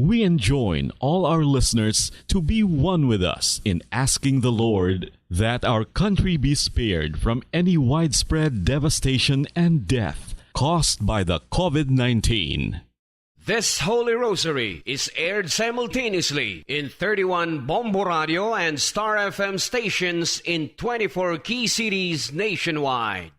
We enjoin all our listeners to be one with us in asking the Lord that our country be spared from any widespread devastation and death caused by the COVID-19. This Holy Rosary is aired simultaneously in 31 Bombo Radio and Star FM stations in 24 key cities nationwide.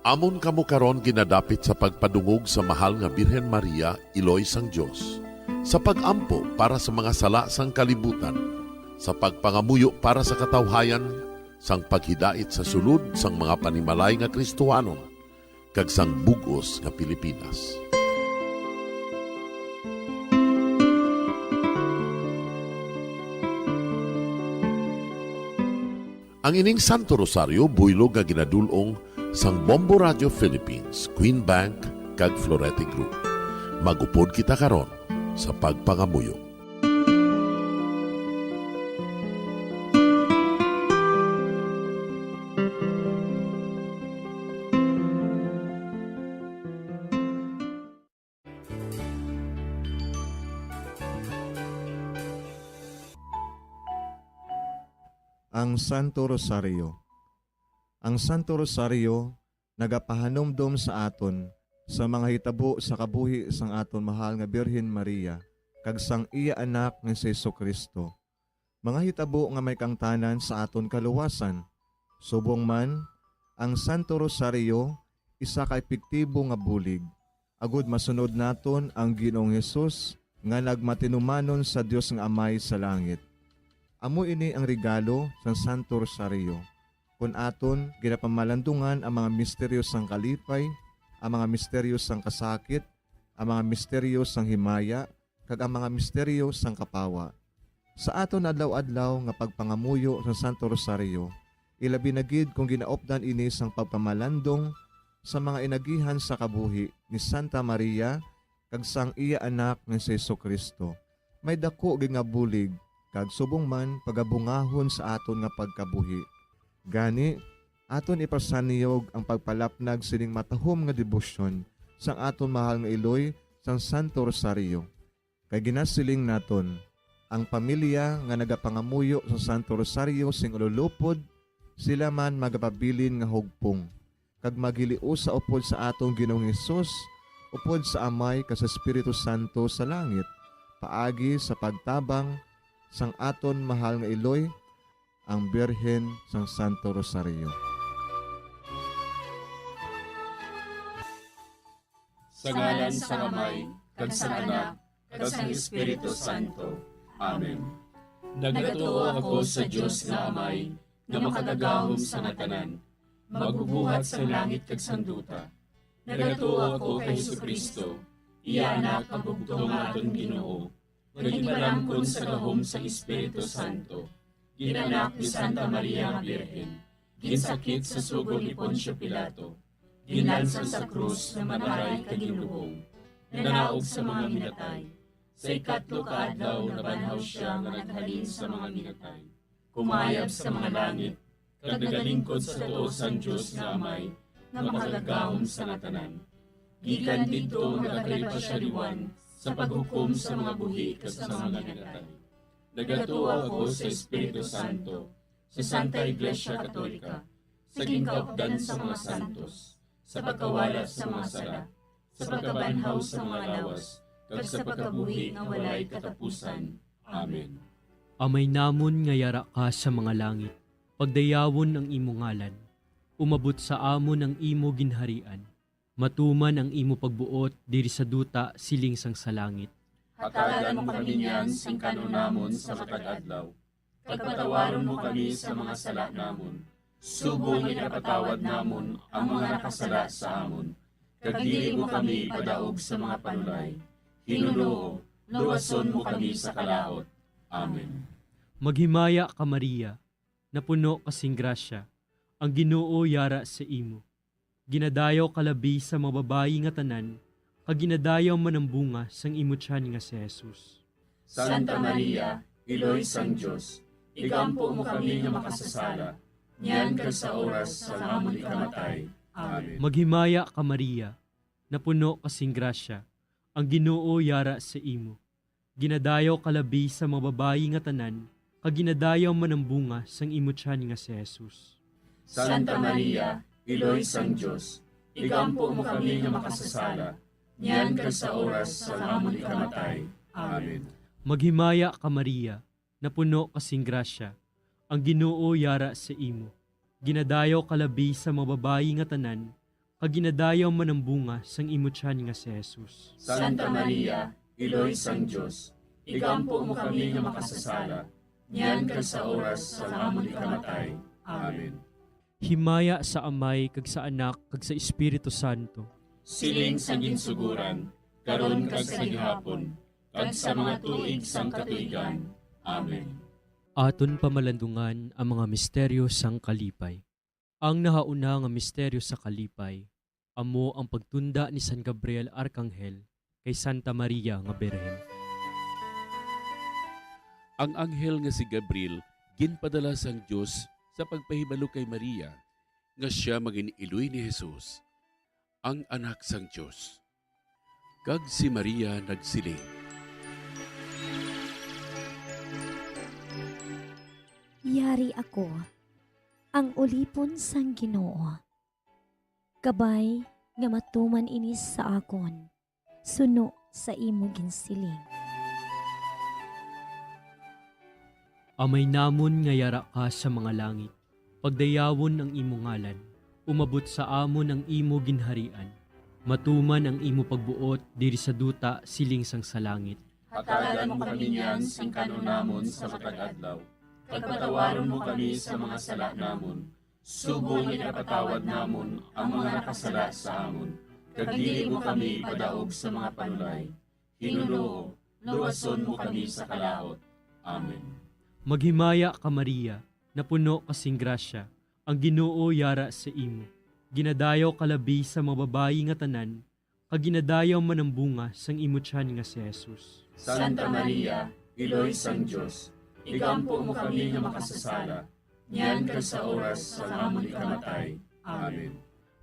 Amon kamo karon ginadapit sa pagpadungog sa mahal nga Birhen Maria, Iloy sang Dios, sa pagampo para sa mga sala sang kalibutan, sa pagpangamuyo para sa katawhayan, sang paghidait sa sulod sang mga panimalay nga Kristohanon, kag sang bugos nga Pilipinas. Ang ining Santo Rosario buylog nga ginadulong sang Bombo Radio Philippines, Queen Bank, kag Florete Group. Magupod kita karon sa pagpangamuyo. Ang Santo Rosario. Ang Santo Rosario nagapahanomdom sa aton sa mga hitabo sa kabuhi sang aton mahal nga Birhen Maria kag sang iya anak nga si Jesucristo. Mga hitabo nga may kangtanan sa aton kaluwasan. Subong man, ang Santo Rosario isa ka epektibo nga bulig. Agud masunod naton ang Ginoong Hesus nga nagmatinumanon sa Dios nga Amay sa langit. Amo ini ang regalo sang Santo Rosario. Kung aton ginapamalandungan ang mga misteryo sang kalipay, ang mga misteryo sang kasakit, ang mga misteryo sang himaya, kag ang mga misteryo sang kapawa. Sa aton adlaw-adlaw nga pagpangamuyo sa Santo Rosario, ilabi na gid kung ginaopdan ini sang pagpamalandong sa mga inagihan sa kabuhi ni Santa Maria kag sang iya anak nga si Jesucristo. May dako gid nga bulig kag subong man pagabungahon sa aton nga pagkabuhi. Gani, aton ipasaniyog ang pagpalapnag sining matahom nga debosyon sang aton mahal nga Iloy sang Santo Rosario. Kay ginasiling naton, ang pamilya nga nagapangamuyo sa Santo Rosario sing ululupod, sila man magapabilin nga hugpong. Kag magiliu sa upod sa atong Ginoong Hesus, upod sa Amay kas Espiritu Santo sa langit, paagi sa pagtabang sang aton mahal nga Iloy, ang Birhen sang Santo Rosario. Sa ngalan sang Amay, kag sang Anak, kag sang Espiritu Santo. Amen. Nagatuo ako sa Dios nga Amay, nga makagagahom sa natanan, magbubuhat sa langit kag sang duta. Nagatuo ako kay Jesucristo, iya anak ang bugtong aton Ginoo, nga ginbaramkon sa gahom sa Espiritu Santo. Ginanak ni Santa Maria nga Birhen, ginsakit sa sugod ni Poncio Pilato, ginalsan sa krus na manaray kaginuong, nanaog sa mga minatay. Sa ikatlo ka adlaw nabanhaw siya nga naghalin sa mga minatay. Kumayab sa mga langit, kag nagalingkod sa tuos ang Diyos nga Amay, nga makagagahom sa natanan. Gikan dito nagakalipasyariwan sa paghukom sa mga buhi kag sa mga minatay. Nagatuo ako sa Espiritu Santo, sa Santa Iglesia Katolika, sa gingkaupdan sa mga santos, sa pagkawala sa mga sala, sa pagkabanhaw sa mga lawas, kag sa pagkabuhi nga walay katapusan. Amen. Amay namon nga yara ka sa mga langit, pagdayawon ang imo ngalan, umabot sa amon ang imo ginharian, matuman ang imo pagbuot diri sa duta siling sang sa langit. Hatagan mo kami niyan sing kanunamon sa matag adlaw. Pagpatawaron mo kami sa mga sala namon. Subong ipatawad namon ang mga nakasala sa amon. Kag dili mo kami padaog sa mga panulay. Hinunoo, luwason mo kami sa kalaot. Amen. Maghimaya ka Maria, napuno kasing grasya, ang Ginoo yara sa imo. Ginadayaw kalabi sa mga babayi nga tanan, kaginadayaw man ang bunga sang imutyan nga si Jesus. Santa Maria, Iloy sang Diyos, igampo mo kami nga makasasala, niyan ka sa oras sa amon ikamatay. Amen. Maghimaya ka Maria, napuno kasing grasya, ang Ginoo yara sa imo. Ginadayaw kalabi sa mga babayi nga tanan, kaginadayaw man ang bunga sang imutyan nga si Jesus. Santa Maria, Iloy sang Diyos, igampo mo kami nga makasasala, niyan ka sa oras sa amon ikamatay. Amen. Maghimaya ka Maria, napuno kasing grasya, ang Ginoo yara sa imo. Ginadayaw kalabi sa mga babayi nga tanan, kaginadayaw man ang bunga sang imutyan nga si Jesus. Santa Maria, Iloy sang Diyos, igampo mo kami nga makasasala, niyan ka sa oras sa amon ikamatay. Amen. Himaya sa Amay kag sa Anak kag sa Espiritu Santo. Siling sang ginsuguran, karon kag sa gihapon, kag sa mga tuig sang katuigan. Amen. Aton pamalandungan ang mga misteryo sang kalipay. Ang nahauna nga misteryo sa kalipay, amo ang pagtunda ni San Gabriel Arkanghel kay Santa Maria nga Birhen. Ang anghel nga si Gabriel ginpadala sang Dios sa pagpahibalo kay Maria nga siya maginiiloy ni Jesus, ang anak sang Dios. Kag si Maria nagsiling, Yari ako, ang ulipon sang Ginoo. Kabay nga matuman inis sa akon, suno sa imo ginsiling. Amay namon nga yara ka sa mga langit, pagdayawon ang imo ngalan, umabot sa amon ang imo ginharian, matuman ang imo pagbuot diri sa duta siling sang sa langit. Hatagan mo kami niyan sing kanunamon sa matag adlaw. Pagpatawaron mo kami sa mga sala namon. Subong ikapatawad namon ang mga nakasala sa amon. Kag dili mo kami padaog sa mga panulay. Hinunoo, luwason mo kami sa kalaot. Amen. Maghimaya ka Maria, napuno kasing grasya, ang Ginoo yara sa imo. Ginadayaw kalabi sa mga babayi nga tanan, kaginadayaw man ang bunga sang imutyan nga si Jesus. Santa Maria, Iloy sang Diyos, igampo mo kami nga makasasala, niyan ka sa oras sa amon ikamatay. Amen.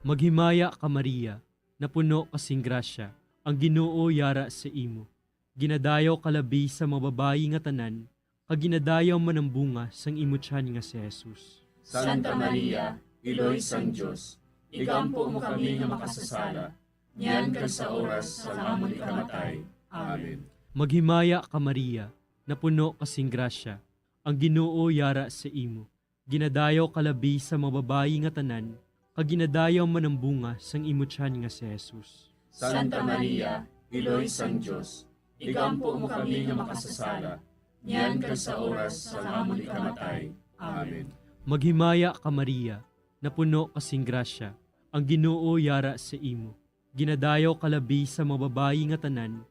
Maghimaya ka Maria, napuno kasing grasya, ang Ginoo yara sa imo. Ginadayaw kalabi sa mga babayi nga tanan, kaginadayaw man ang bunga sang imutyan nga si Jesus. Santa Maria, Iloy sang Diyos, igampo mo kami nga makasasala, niyan ka sa oras sa amon ikamatay. Amen. Maghimaya ka Maria, napuno kasing grasya, ang Ginoo yara sa imo. Ginadayaw kalabi sa mga babayi nga tanan, kaginadayaw man ang bunga sang imutyan nga si Jesus. Santa Maria, Iloy sang Diyos, igampo mo kami nga makasasala, niyan ka sa oras sa amon ikamatay. Amen. Maghimaya ka Maria, napuno kasing grasya, ang Ginoo yara sa imo. Ginadayaw kalabi sa mga babayi nga tanan,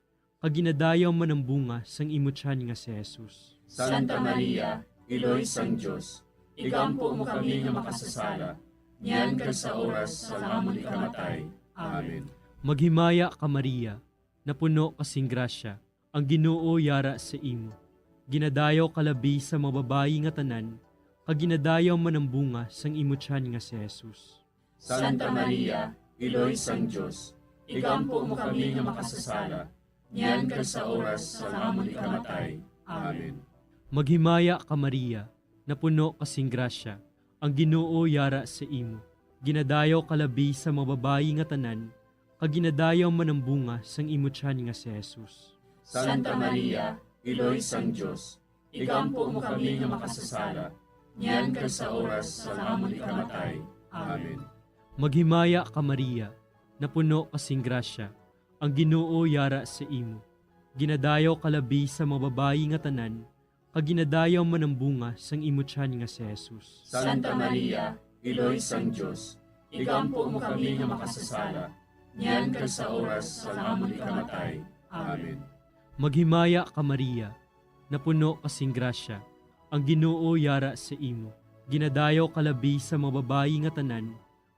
kaginadayaw man ang bunga sang imutyan nga si Jesus. Santa Maria, Iloy sang Diyos, igampo mo kami nga makasasala, niyan ka sa oras sa amon ikamatay. Amen. Maghimaya ka Maria, napuno kasing grasya, ang Ginoo yara sa imo. Ginadayaw kalabi sa mga babayi nga tanan, kaginadayaw man ang bunga sang imutyan nga si Jesus. Santa Maria, Iloy sang Diyos, igampo mo kami nga makasasala, niyan ka sa oras sa amon ikamatay. Amen. Maghimaya ka Maria, napuno kasing grasya, ang Ginoo yara sa imo. Ginadayaw kalabi sa mga babayi nga tanan, kaginadayaw man ang bunga sang imutyan nga si Jesus. Santa Maria, Iloy sang Diyos, igampo mo kami nga makasasala, niyan ka sa oras sa amon ikamatay. Amen. Maghimaya ka Maria, napuno kasing grasya, ang Ginoo yara sa imo. Ginadayaw kalabi sa mga babayi nga tanan, kaginadayaw man ang bunga sang imutyan nga si Jesus. Santa Maria, Iloy sang Diyos, igampo mo kami nga makasasala, niyan ka sa oras sa amon ikamatay. Amen. Maghimaya ka Maria, napuno kasing grasya, ang Ginoo yara sa imo. Ginadayaw kalabi sa mga babayi nga tanan,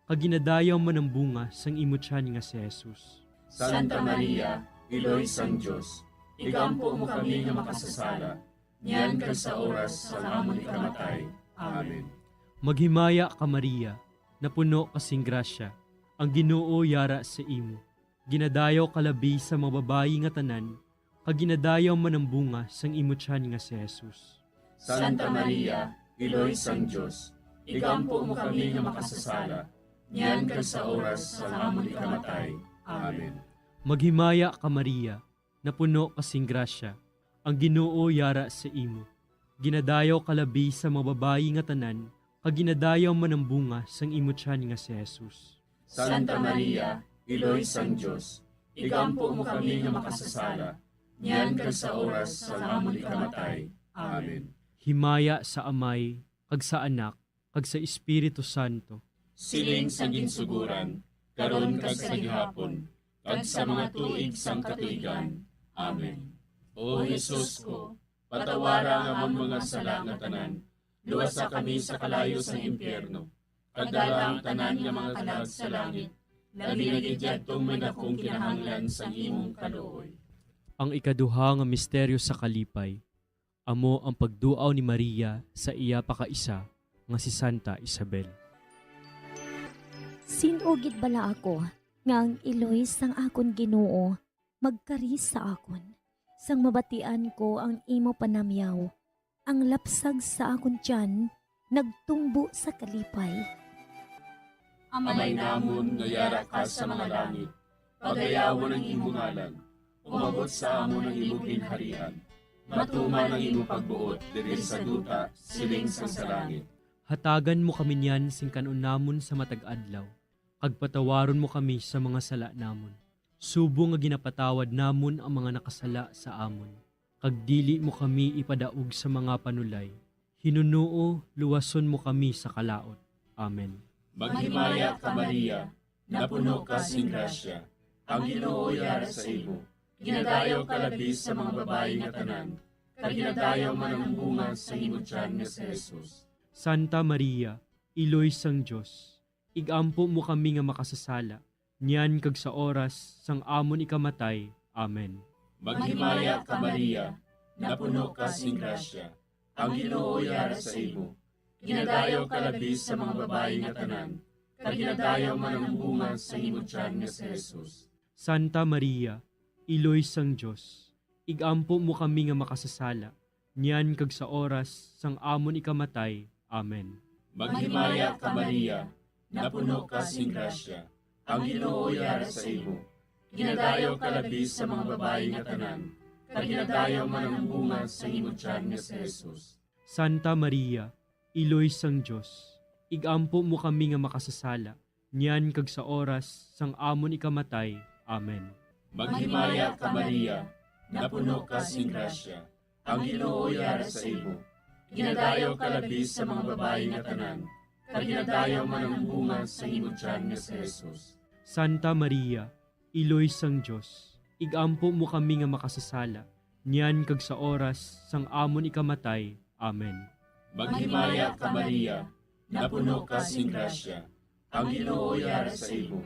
kaginadayaw man ang bunga sang imutyan nga si Jesus. Santa Maria, Iloy sang Diyos, igampo mo kami nga makasasala, niyan kag sa oras sa amon ikamatay. Amen. Maghimaya ka Maria, napuno kasing grasya, ang Ginoo yara sa imo. Ginadayaw kalabi sa mga babayi nga tanan, kag ginadayaw man ang bunga sang imo tiyan nga si Jesus. Santa Maria, Iloy sang Diyos, igampo mo kami nga makasasala, niyan kag sa oras sa amon ikamatay. Amen. Maghimaya ka Maria, napuno kasing grasya, ang Ginoo yara sa imo. Ginadayaw kalabi sa mga babayi nga tanan, kag ginadayaw man ang bunga sang imo tiyan nga si Jesus. Santa Maria, Iloy sang Diyos, igampo mo kami nga makasasala, niyan kag sa oras sa amon ikamatay. Amen. Himaya sa Amay, kag sa Anak, kag sa Espiritu Santo. Siling sa ginsuguran, karon kag sa gihapon, kag sa mga tuig sang katuigan. Amen. O Jesus ko, patawara nga among mga sala nga tanan, luwasa kami sa kalayo sa impyerno, kag dala ang tanan nga mga kalag sa langit, labi na gidyadtong may dakong kinahanglan sa imong kaluoy. Ang ikaduha nga misteryo sa kalipay, amo ang pagduaw ni Maria sa iya pakaisa nga si Santa Isabel. Sinugid bala ako, nga ang iloy sang akon Ginoo, magkari sa akon. Sang mabatian ko ang imo panamyaw, ang lapsag sa akon tiyan, nagtumbo sa kalipay. Amay namon nga yara ka sa mga langit, pagayawon ang imong ngalan, umabot sa amon ang imong ginharian, matuman ang imong pagbuot diri sa duta, siling sa langit. Hatagan mo kami niyan sing kanon namon sa matag adlaw, kag patawaron mo kami sa mga sala namon. Subo nga ginapatawad namon ang mga nakasala sa amon, kag dili mo kami ipadaog sa mga panulay. Hinunuo, luwason mo kami sa kalaot. Amen. Maghimaya ka Maria, napuno ka sing grasya, ang Ginoo yara sa imo. Ginadayaw ka labi sa mga babayi nga tanan, kag ginadayaw man ang bunga sa imo tiyan nga si Jesus. Santa Maria, Iloy sang Diyos, igampo mo kami nga makasasala, niyan kag sa oras sang amon ikamatay. Amen. Maghimaya ka Maria, napuno ka sing grasya, ang Ginoo yara sa imo. Ginadayaw ka labi sa mga babayi nga tanan, kag ginadayaw man ang bunga sa imo tiyan nga si Jesus. Santa Maria, Iloy sang Diyos, igampo mo kami nga makasasala, niyan kag sa oras sang amon ikamatay. Amen. Maghimaya ka Maria, napuno ka sing grasya, ang Ginoo yara sa imo. Ginadayaw ka labi sa mga babayi nga tanan, kag ginadayaw man ang bunga sa imo tiyan nga si Jesus. Santa Maria, Iloy sang Diyos, igampo mo kami nga makasasala, niyan kag sa oras sang amon ikamatay. Amen. Maghimaya ka Maria, napuno ka sing grasya, ang Ginoo yara sa imo. Ginadayaw ka labi sa mga babayi nga tanan, kag ginadayaw man ang bunga sa imo tiyan nga si Jesus. Santa Maria, Iloy sang Diyos, igampo mo kami nga makasasala, niyan kag sa oras sang amon ikamatay. Amen. Maghimaya ka Maria, napuno ka sing grasya, ang Ginoo yara sa imo.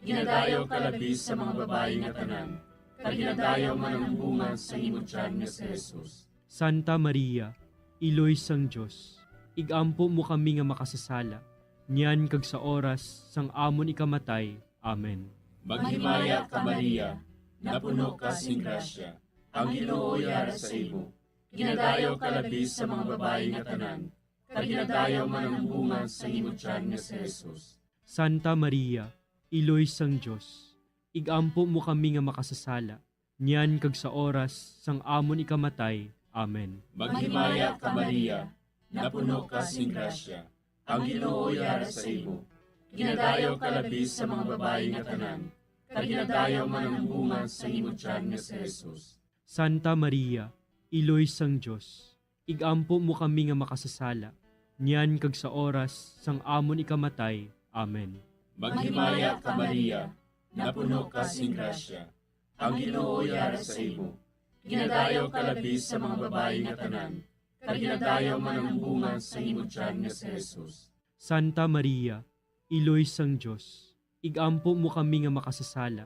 Ginadayaw ka labi sa mga babayi nga tanan, kag ginadayaw man ang bunga sa imo tiyan nga si Jesus. Santa Maria, Iloy sang Diyos, igampo mo kami nga makasasala, niyan kag sa oras sang amon ikamatay. Amen. Maghimaya ka Maria, napuno ka sing grasya, ang Ginoo yara sa imo. Ginadayaw ka labi sa mga babayi nga tanan, kag ginadayaw man ang bunga sa imo tiyan nga si Jesus. Santa Maria, Iloy sang Diyos, igampo mo kami nga makasasala, niyan kag sa oras sang amon ikamatay. Amen. Maghimaya ka Maria, napuno ka sing grasya, ang Ginoo yara sa imo. Ginadayaw ka labi sa mga babayi nga tanan, kag ginadayaw man ang bunga sa imo tiyan nga si Jesus. Santa Maria, Iloy sang Diyos, igampo mo kami nga makasasala, niyan kag sa oras sang amon ikamatay. Amen. Maghimaya ka Maria, napuno ka sing grasya, ang Ginoo yara sa imo. Ginadayaw ka labi sa mga babayi nga tanan, kag ginadayaw man ang bunga sa imo tiyan nga si Jesus. Santa Maria, Iloy sang Diyos, igampo mo kami nga makasasala,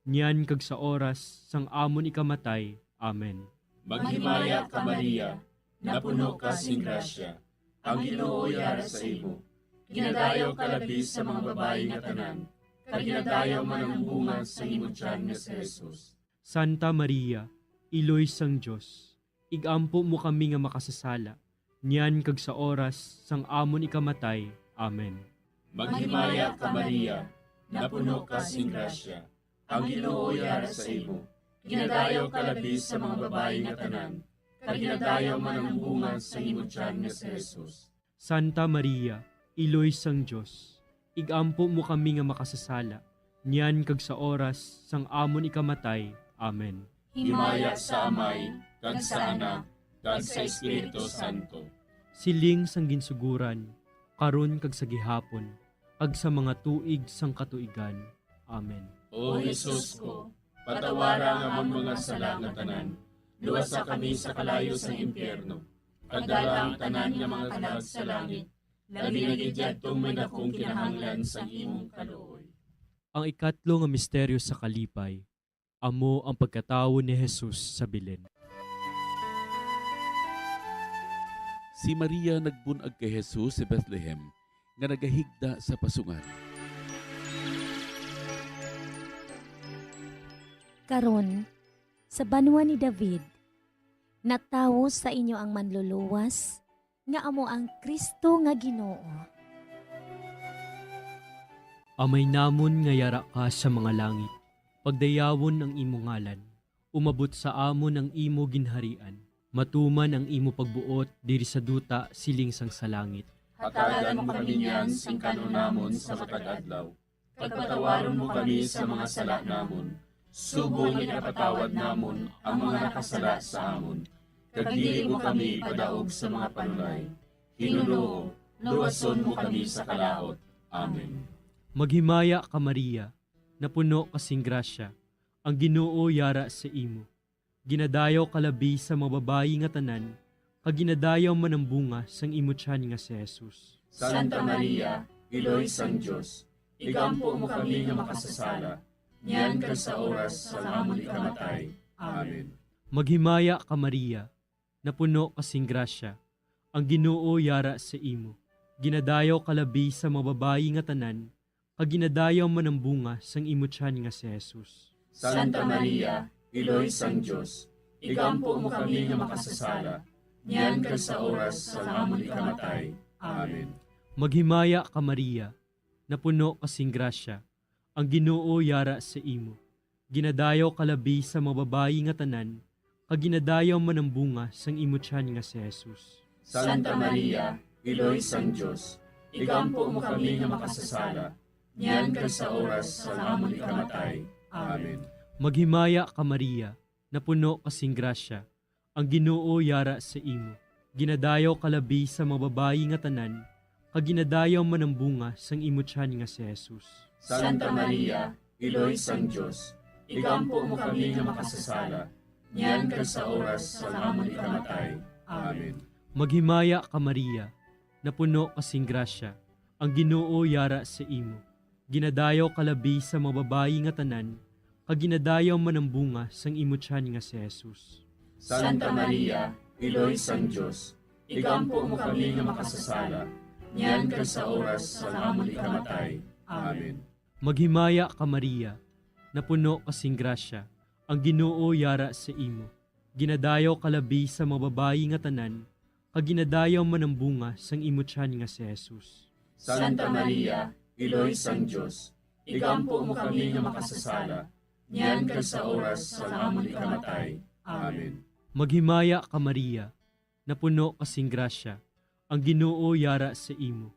niyan kag sa oras sang amon ikamatay. Amen. Maghimaya ka Maria, napuno ka sing grasya, ang Ginoo yara sa imo. Ginadayaw ka labis sa mga babae nga tanan, kag ginadayaw man ang bunga sa imong tiyan nga si Jesus. Santa Maria, Iloy sang Dios, igampo mo kami nga makasasala, niyan kag sa oras sang amon ikamatay. Amen. Maghimaya ka Maria, napuno ka sing grasya, ang Ginoo yara sa imo. Ginadayaw ka labis sa mga babae nga tanan, kag ginadayaw man ang bunga sa imong tiyan nga si Jesus. Santa Maria, Iloy sang Dios, igampo mo kami nga makasasala, niyan kag sa oras sang amon ikamatay. Amen. Himaya sa Amay, kag sa Anak, kag sa Espiritu Santo. Siling sang ginsuguran, karon kag sa gihapon, kag sa mga tuig sang katuigan. Amen. O Jesus ko, patawara nga amon mga sala nga tanan, luwasa kami sa kalayo sa impyerno, pagdala ang tanan nga mga kalag sa langit, labi na gidyadtong may dakong kinahanglan sa imong kaluoy. Ang ikatlo nga misteryo sa kalipay, amo ang pagkatawo ni Jesus sa Belen. Si Maria nagbunag kay Jesus sa Bethlehem nga nagahigda sa pasungan. Karon, sa banwa ni David, natawo sa inyo ang manluluwas, nga amo ang Kristo nga Ginoo. Amay namon nga yara ka sa mga langit, pagdayawon ang imo ngalan, umabot sa amon ang imo ginharian, matuman ang imo pagbuot diri sa duta siling sang sa langit. Hatagan mo kami niyan sing kanunamon sa matag adlaw, pagpatawaron mo kami sa mga sala namon, subong ipatawad namon ang mga nakasala sa amon. Kag dili mo kami padaog sa mga panulay. Hinunoo, luwason mo kami sa kalaot. Amen. Maghimaya ka Maria, napuno kasing grasya, ang Ginoo yara sa imo. Ginadayaw kalabi sa mga babayi nga tanan, kag ginadayaw man ang bunga sang imo tiyan nga si Jesus. Santa Maria, Iloy sang Dios, igampo mo kami nga makasasala, niyan kag sa oras sa amon ikamatay. Amen. Maghimaya ka Maria, napuno kasing grasya, ang Ginoo yara sa imo. Ginadayaw kalabi sa mga babayi nga tanan, kag ginadayaw man ang bunga sang imo tiyan nga si Jesus. Santa Maria, Iloy sang Dios, igampo mo kami nga makasasala, niyan kag sa oras sa amon ikamatay. Amen. Maghimaya ka Maria, napuno kasing grasya, ang Ginoo yara sa imo. Ginadayaw kalabi sa mga babayi nga tanan, kag ginadayaw man ang bunga sang imo tiyan nga si Jesus. Santa Maria, Iloy sang Dios, igampo mo kami nga makasasala, niyan kag sa oras sa amon ikamatay. Amen. Maghimaya ka Maria, napuno kasing grasya, ang Ginoo yara sa imo. Ginadayaw kalabi sa mga babayi nga tanan, kag ginadayaw man ang bunga sang imo tiyan nga si Jesus. Santa Maria, Iloy sang Dios, igampo mo kami nga makasasala, niyan kag sa oras sa amon ikamatay. Amen. Maghimaya ka Maria, napuno kasing grasya, ang Ginoo yara sa imo. Ginadayaw kalabi sa mga babayi nga tanan, kag ginadayaw man ang bunga sang imo tiyan nga si Jesus. Santa Maria, Iloy sang Dios, igampo mo kami nga makasasala, niyan kag sa oras sa amon ikamatay. Amen. Maghimaya ka Maria, napuno kasing grasya, ang Ginoo yara sa imo. Ginadayaw kalabi sa mga babayi nga tanan, kag ginadayaw man ang bunga sang imo tiyan nga si Jesus. Santa Maria, Iloy sang Dios, igampo mo kami nga makasasala, niyan kag sa oras sa amon ikamatay. Amen. Maghimaya ka Maria, napuno kasing grasya, ang Ginoo yara sa imo.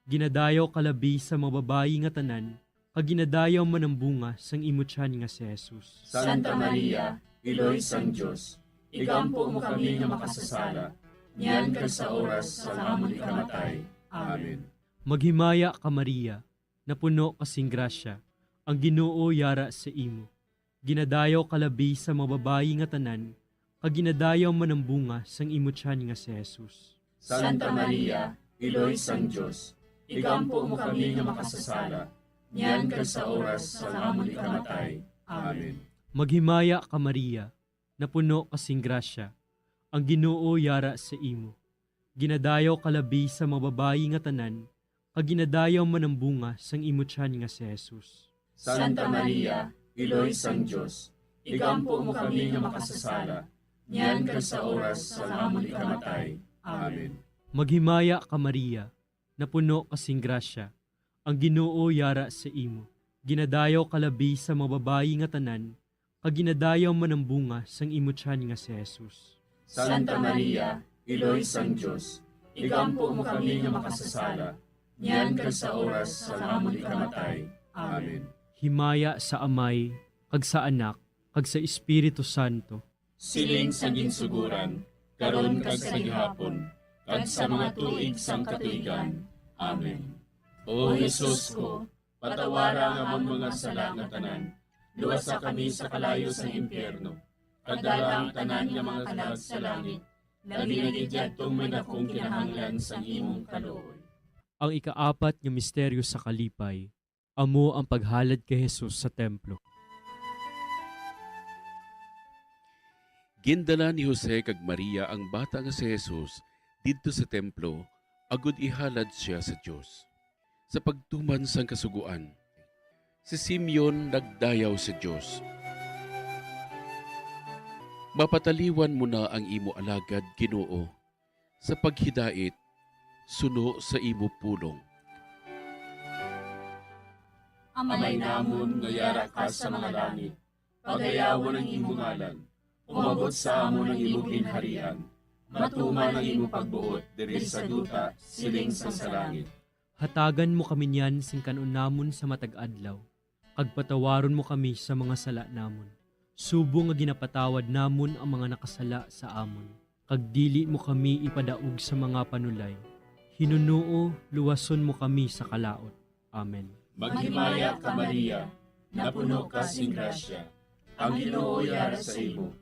Ginadayaw kalabi sa mga babayi nga tanan, kag ginadayaw man ang bunga sang imo tiyan nga si Jesus. Santa Maria, Iloy sang Dios, igampo mo kami nga makasasala, niyan kag sa oras sa amon ikamatay. Amen. Maghimaya ka Maria, napuno kasing grasya, ang Ginoo yara sa imo. Ginadayaw kalabi sa mga babayi nga tanan, kag ginadayaw man ang bunga sang imo tiyan nga si Jesus. Santa Maria, Iloy sang Dios, igampo mo kami nga makasasala, niyan kag sa oras sa amon ikamatay. Amen. Maghimaya ka Maria, napuno kasing grasya, ang Ginoo yara sa imo. Ginadayaw kalabi sa mga babayi nga tanan, kag ginadayaw man ang bunga sang imo tiyan nga si Jesus. Santa Maria, Iloy sang Diyos, igampo mo kami nga makasasala, niyan ka sa oras sa amon ikamatay. Amen. Maghimaya ka Maria, napuno kasing grasya, ang Ginoo yara sa imo. Ginadayaw kalabi sa mga babayi nga tanan, kag ginadayaw man ang bunga sang imo tiyan nga si Jesus. Santa Maria, Iloy sang Diyos, igampo mo kami nga makasasala, niyan ka sa oras sa amon ikamatay. Amen. Himaya sa Amay, kag sa Anak, kag sa Espiritu Santo. Siling sa ginsuguran, karon kag sa gihapon, kag sa mga tuig sang katuigan. Amen. O Jesus ko, patawara nga amon mga sala nga tanan, luwasa kami sa kalayo sa impyerno, kagdala ang tanan nga mga kalag sa langit, labi na gidyadtong may dakong kinahanglan sa imong kaluoy. Ang ikaapat nga misteryo sa kalipay, amo ang paghalad kay Jesus sa templo. Gindala ni Jose kag Maria ang bata nga si Jesus didto sa templo, agud ihalad siya sa Dios. Sa pagtuman sang kasuguan, si Simeon nagdayaw sa Dios. Mapataliwan mo na ang imo alagad, Ginoo, sa paghidait, suno sa imo pulong. Amay namon nga yara ka sa mga langit, pagayawon ang imong ngalan, umabot sa amon ang imong ginharian, matuman ang imong pagbuot diri sa duta, siling sa langit. Hatagan mo kami niyan sing kanon namon sa matag adlaw, kag patawaron mo kami sa mga sala namon. Subo nga ginapatawad namon ang mga nakasala sa amon, kag dili mo kami ipadaog sa mga panulay. Hinunuo, luwason mo kami sa kalaot. Amen. Maghimaya ka Maria, napuno ka sing grasya, ang Ginoo yara sa imo.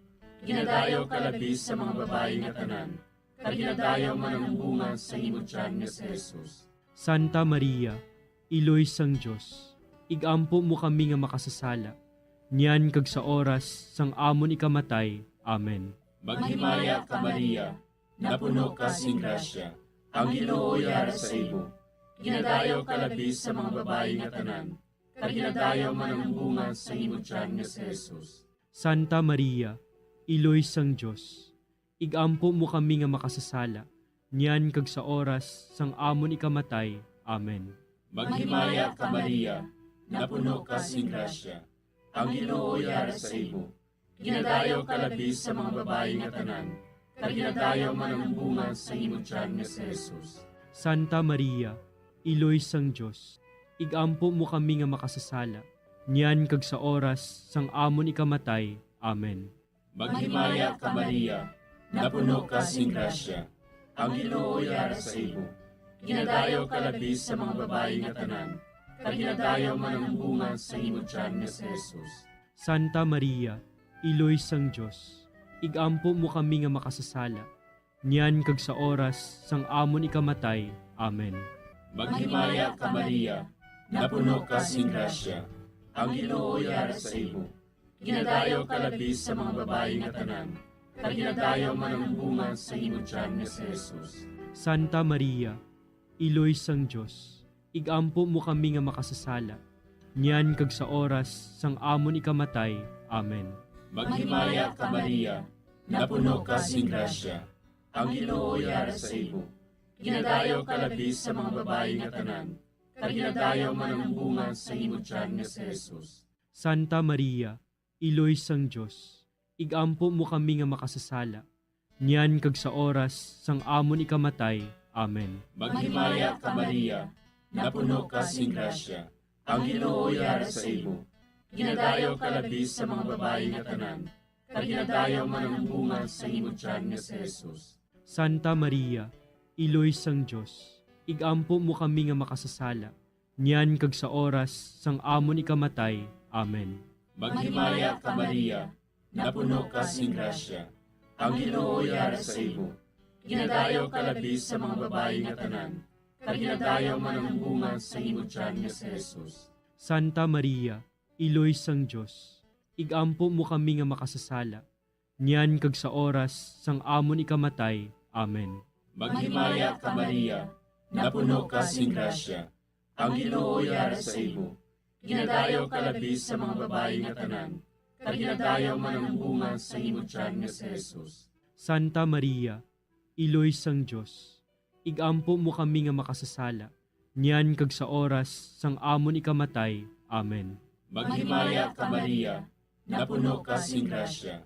Ginadayaw ka labis sa mga babae nga tanan, kag ginadayaw man ang bunga sa imo tiyan nga si Jesus. Santa Maria, Iloy sang Diyos, igampo mo kami nga makasasala, niyan kag sa oras sang amon ikamatay. Amen. Maghimaya ka Maria, napuno ka sing grasya, ang Ginoo yara sa imo. Ginadayaw ka labis sa mga babae nga tanan, kag ginadayaw man ang bunga sa imo tiyan nga si Jesus. Santa Maria, Iloy sang Diyos, igampo mo kami nga makasasala, niyan kag sa oras sang amon ikamatay. Amen. Maghimaya ka Maria, napuno ka sing grasya, ang Ginoo yara sa imo. Ginadayaw ka labis sa mga babae nga tanan, kag ginadayaw man ang bunga sa imo tiyan nga si Jesus. Santa Maria, Iloy sang Diyos, igampo mo kami nga makasasala, niyan kag sa oras sang amon ikamatay. Amen. Maghimaya ka Maria, napuno ka sing grasya, ang Ginoo yara sa imo. Ginadayaw ka labis sa mga babae nga tanan, kag ginadayaw man ang bunga sa imo tiyan nga si Jesus. Santa Maria, Iloy sang Diyos, igampo mo kami nga makasasala, niyan kag sa oras sang amon ikamatay. Amen. Maghimaya ka Maria, napuno ka sing grasya, ang Ginoo yara sa imo. Ginadayaw ka labis sa mga babae nga tanan, kag ginadayaw man ang bunga sa imo tiyan nga si Jesus. Santa Maria, Iloy sang Diyos, igampo mo kami nga makasasala, niyan kag sa oras sang amon ikamatay. Amen. Maghimaya ka Maria, napuno ka sing grasya, ang Ginoo yara sa imo. Ginadayaw ka labis sa mga babae nga tanan, kag ginadayaw man ang bunga sa imo tiyan nga si Jesus. Santa Maria, Iloy sang Diyos, igampo mo kami nga makasasala, niyan kag sa oras sang amon ikamatay. Amen. Maghimaya ka Maria, napuno ka sing grasya, ang Ginoo yara sa imo. Ginadayaw ka labis sa mga babae nga tanan, kag ginadayaw man ang bunga sa imo tiyan nga si Jesus. Santa Maria, Iloy sang Diyos, igampo mo kami nga makasasala, niyan kag sa oras sang amon ikamatay. Amen. Maghimaya ka Maria, napuno ka sing grasya, ang Ginoo yara sa imo. Ginadayaw ka labis sa mga babae nga tanan, kag ginadayaw man ang bunga sa imo tiyan nga si Jesus. Santa Maria, Iloy sang Diyos, igampo mo kami nga makasasala. Niyan kag sa oras sang amon ikamatay. Amen. Maghimaya ka Maria, napuno ka sing grasya. Ang Ginoo yara sa imo. Ginadayaw ka labis sa mga babae nga tanan. Kag ginadayaw man ang bunga sa imong tiyan nga si Jesus. Santa Maria, Iloy sang Diyos, igampo mo kami nga makasasala. Niyan kag sa oras sang amon ikamatay. Amen. Maghimaya ka Maria, napuno ka sing grasya.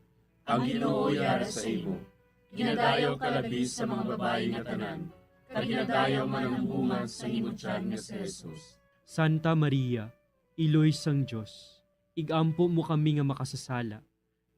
Ang Ginoo yara sa imo. Ginadayaw ka labis sa mga babae nga tanan. Kag ginadayaw man ang bunga sa imong tiyan nga si Jesus. Santa Maria, Iloy sang Diyos, igampo mo kami nga makasasala.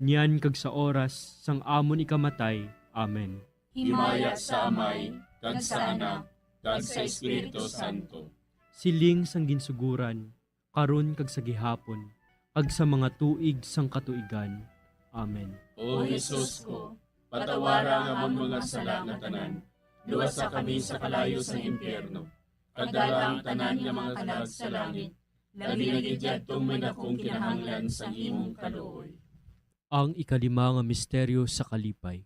Niyan kag sa oras sang amon ikamatay. Amen. Himaya sa Amay, kag sa Anak, kag sa Espiritu Santo. Siling sang ginsuguran, karon kag sa gihapon, kag sa mga tuig sang katuigan. Amen. O Jesus ko, patawara nga among mga sala nga tanan. Luwasa kami sa kalayo sa impyerno. Kagdala ang tanan nga mga kalag sa langit. Labi na gidyadtong may nakong kinahanglan sa imong kaluoy. Ang ikalima nga misteryo sa kalipay.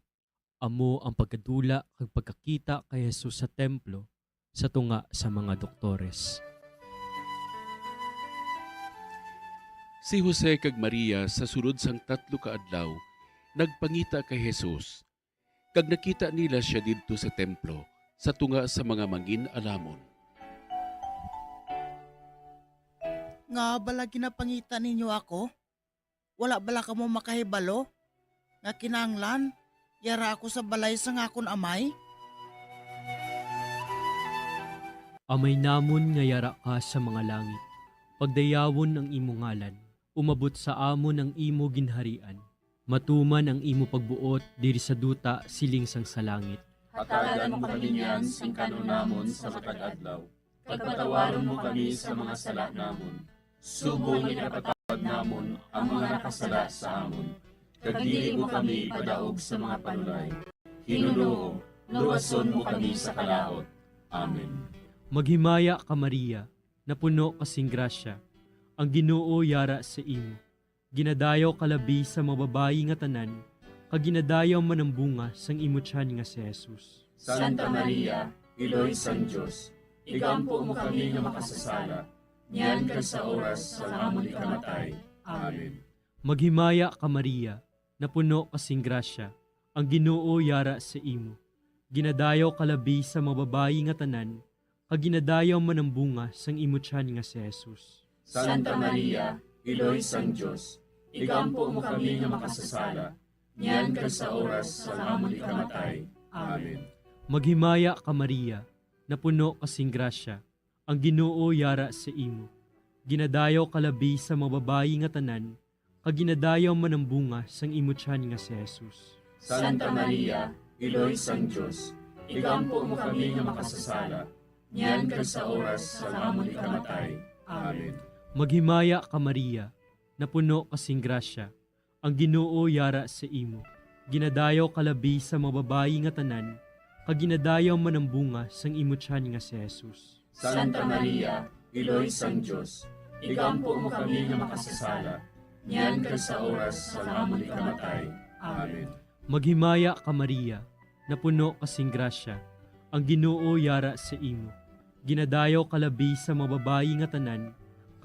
Amo ang pagkadula kag pagkakita kay Jesus sa templo sa tunga sa mga doktores. Si Jose kag Maria sa sulod sang 3 ka adlaw nagpangita kay Jesus. Kag nakita nila siya didto sa templo sa tunga sa mga mangin-alamon. Nga bala ginapangita ninyo ako? Wala bala ka mo makahibalo? Nga kinanglan, yara ako sa balay sa ngakon amay? Amay namon nga yara ka sa mga langit. Pagdayawon ang imo ngalan, umabot sa amon ang imo ginharian. Matuman ang imo pagbuot diri sa duta siling sang sa langit. Hatagan mo kami niyan sing kanon namon sa matag adlaw. Pagpatawaron mo kami sa mga sala namon. Subong inapatawad namon ang mga nakasala sa amon. Kag dili mo kami padaog sa mga panulay. Hinunoo, luwason mo kami sa kalaot. Amen. Maghimaya ka Maria, napuno kasing grasya. Ang Ginoo yara sa imo. Ginadayaw kalabi sa mga babayi nga tanan, kag ginadayaw man ang bunga sang imo tiyan nga si Jesus. Santa Maria, Iloy sang Diyos, igampo mo kami nga makasasala. Niyan kag sa oras sa amon ikamatay. Amen. Maghimaya ka Maria, napuno kasing grasya. Ang Ginoo yara sa imo. Ginadayaw kalabi sa mga babayi nga tanan, kag ginadayaw man ang bunga sang imo tiyan nga si Jesus. Santa Maria, Iloy sang Diyos, igampo mo kami nga makasasala. Niyan kag sa oras sa amon ikamatay. Amen. Maghimaya ka Maria, napuno kasing grasya. Ang Ginoo yara sa imo. Ginadayaw kalabi sa mga babayi nga tanan, kag ginadayaw man ang bunga sang imo tiyan nga si Jesus. Santa Maria, Iloy sang Diyos, igampo mo kami nga makasasala. Niyan kag sa oras sa amon ikamatay. Amen. Maghimaya ka Maria, napuno kasing grasya. Ang Ginoo yara sa imo. Ginadayaw kalabi sa mga babayi nga tanan, kag ginadayaw man ang bunga sang imo tiyan nga si Jesus. Santa Maria, Iloy sang Diyos, igampo mo kami nga makasasala. Niyan kag sa oras sa amon ikamatay. Amen. Maghimaya ka Maria, napuno kasing grasya. Ang Ginoo yara sa imo. Ginadayaw kalabi sa mga babayi nga tanan,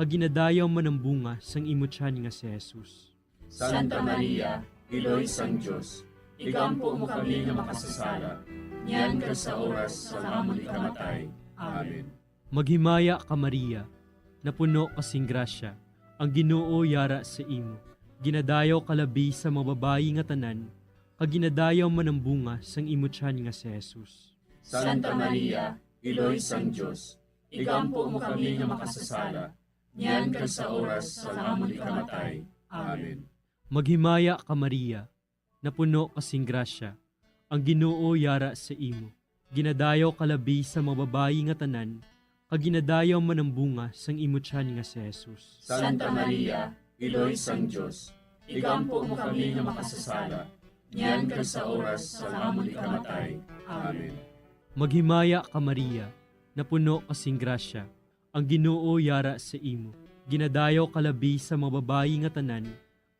kag ginadayaw man ang bunga sang imo tiyan nga si Jesus. Santa Maria, Iloy sang Diyos, igampo mo kami nga makasasala. Niyan kag sa oras sa amon ikamatay. Amen. Maghimaya ka Maria, napuno kasing grasya. Ang Ginoo yara sa imo. Ginadayaw kalabi sa mga babayi nga tanan, kag ginadayaw man ang bunga sang imo tiyan nga si Jesus. Santa Maria, Iloy sang Diyos, igampo mo kami nga makasasala. Niyan kag sa oras sa amon ikamatay. Amen. Maghimaya ka Maria, napuno kasing grasya. Ang Ginoo yara sa imo. Ginadayaw kalabi sa mga babayi nga tanan, kag ginadayaw man ang bunga sang imo tiyan nga si Jesus. Santa Maria, Iloy sang Diyos, igampo mo kami nga makasasala. Niyan kag sa oras sa amon ikamatay. Amen. Maghimaya ka Maria, napuno kasing grasya. Ang Ginoo yara sa imo. Ginadayaw kalabi sa mga babayi nga tanan,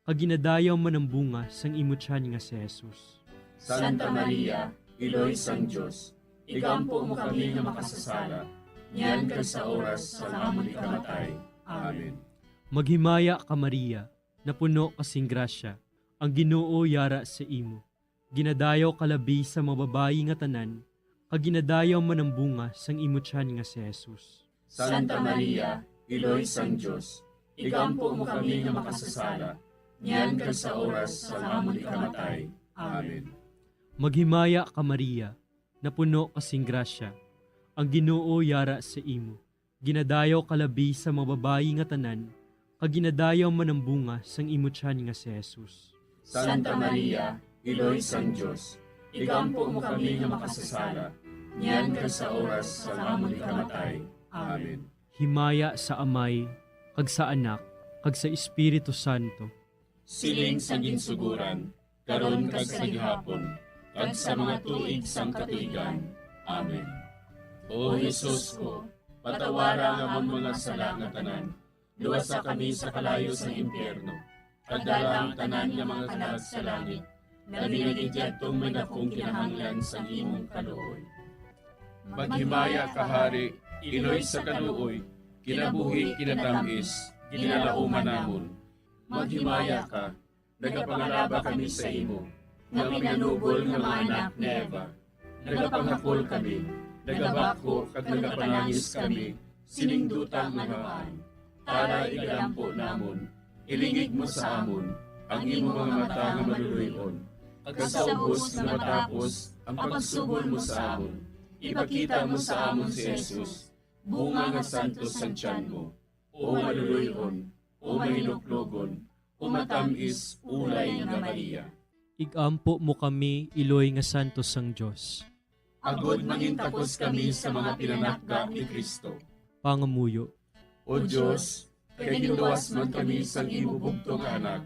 kag kaginadayaw man ang bunga sang imo tiyan nga si Jesus. Santa Maria, Iloy sang Diyos, igampo mo kami nga makasasala, niyan ka sa oras sa amon ikamatay. Amen. Maghimaya ka Maria, na puno kasing grasya, ang Ginoo yara sa imo. Ginadayaw kalabi sa mga babayi nga tanan, kaginadayaw man ang bunga sang imo tiyan nga si Jesus. Santa Maria, Iloy sang Diyos, igampo mo kami nga makasasala, niyan ka sa oras sa amon ikamatay. Amen. Maghimaya ka Maria, na puno kasing grasya, ang Ginoo yara sa imo. Ginadayaw kalabi sa mga babayi nga tanan, kaginadayaw man ang bunga sang imo tiyan nga si Jesus. Santa Maria, Iloy sang Diyos, igampo mo kami nga makasasala, niyan ka sa oras sa amon ikamatay. Amen. Himaya sa Amay, kag sa Anak, kag sa Espiritu Santo. Siling sa ginsuguran, karon kag sa gihapon, kag sa mga tuig sang katuigan. Amen. O Jesus ko, patawara nga among mga sala nga tanan, luwasa kami sa kalayo sa impyerno, pagdala ang tanan nga mga kalag sa langit, na binagidjatong may dakong kinahanglan sa imong kaluoy. Maghimaya ka, Hari, Iloy sa kaluoy, kinabuhi kinatamis, ginalauman namon. Maghimaya ka, nagapangalaba kami sa imo, nga pinanugol nga mga anak ni Eva. Nagapanghakol kami, nagabako kag nagapanangis kami, siningdutang nagaan. Para igampo namon, ilingig mo sa amon, ang imo mga mata nga maluluyon. Kag sa ubos nga matapos, ang pagsugol mo sa amon, ipakita mo sa amon si Jesus, bunga nga santos sa tiyan mo, o maluluyon, o mahinuklogon, o matamis ulay nga Maria. Igampo mo kami, Iloy nga Santos sang Diyos. Agod mangintapos kami sa mga pinanakda ni Kristo. Pangamuyo. O Diyos, kay giluwas man kami sang imo bugtong nga anak,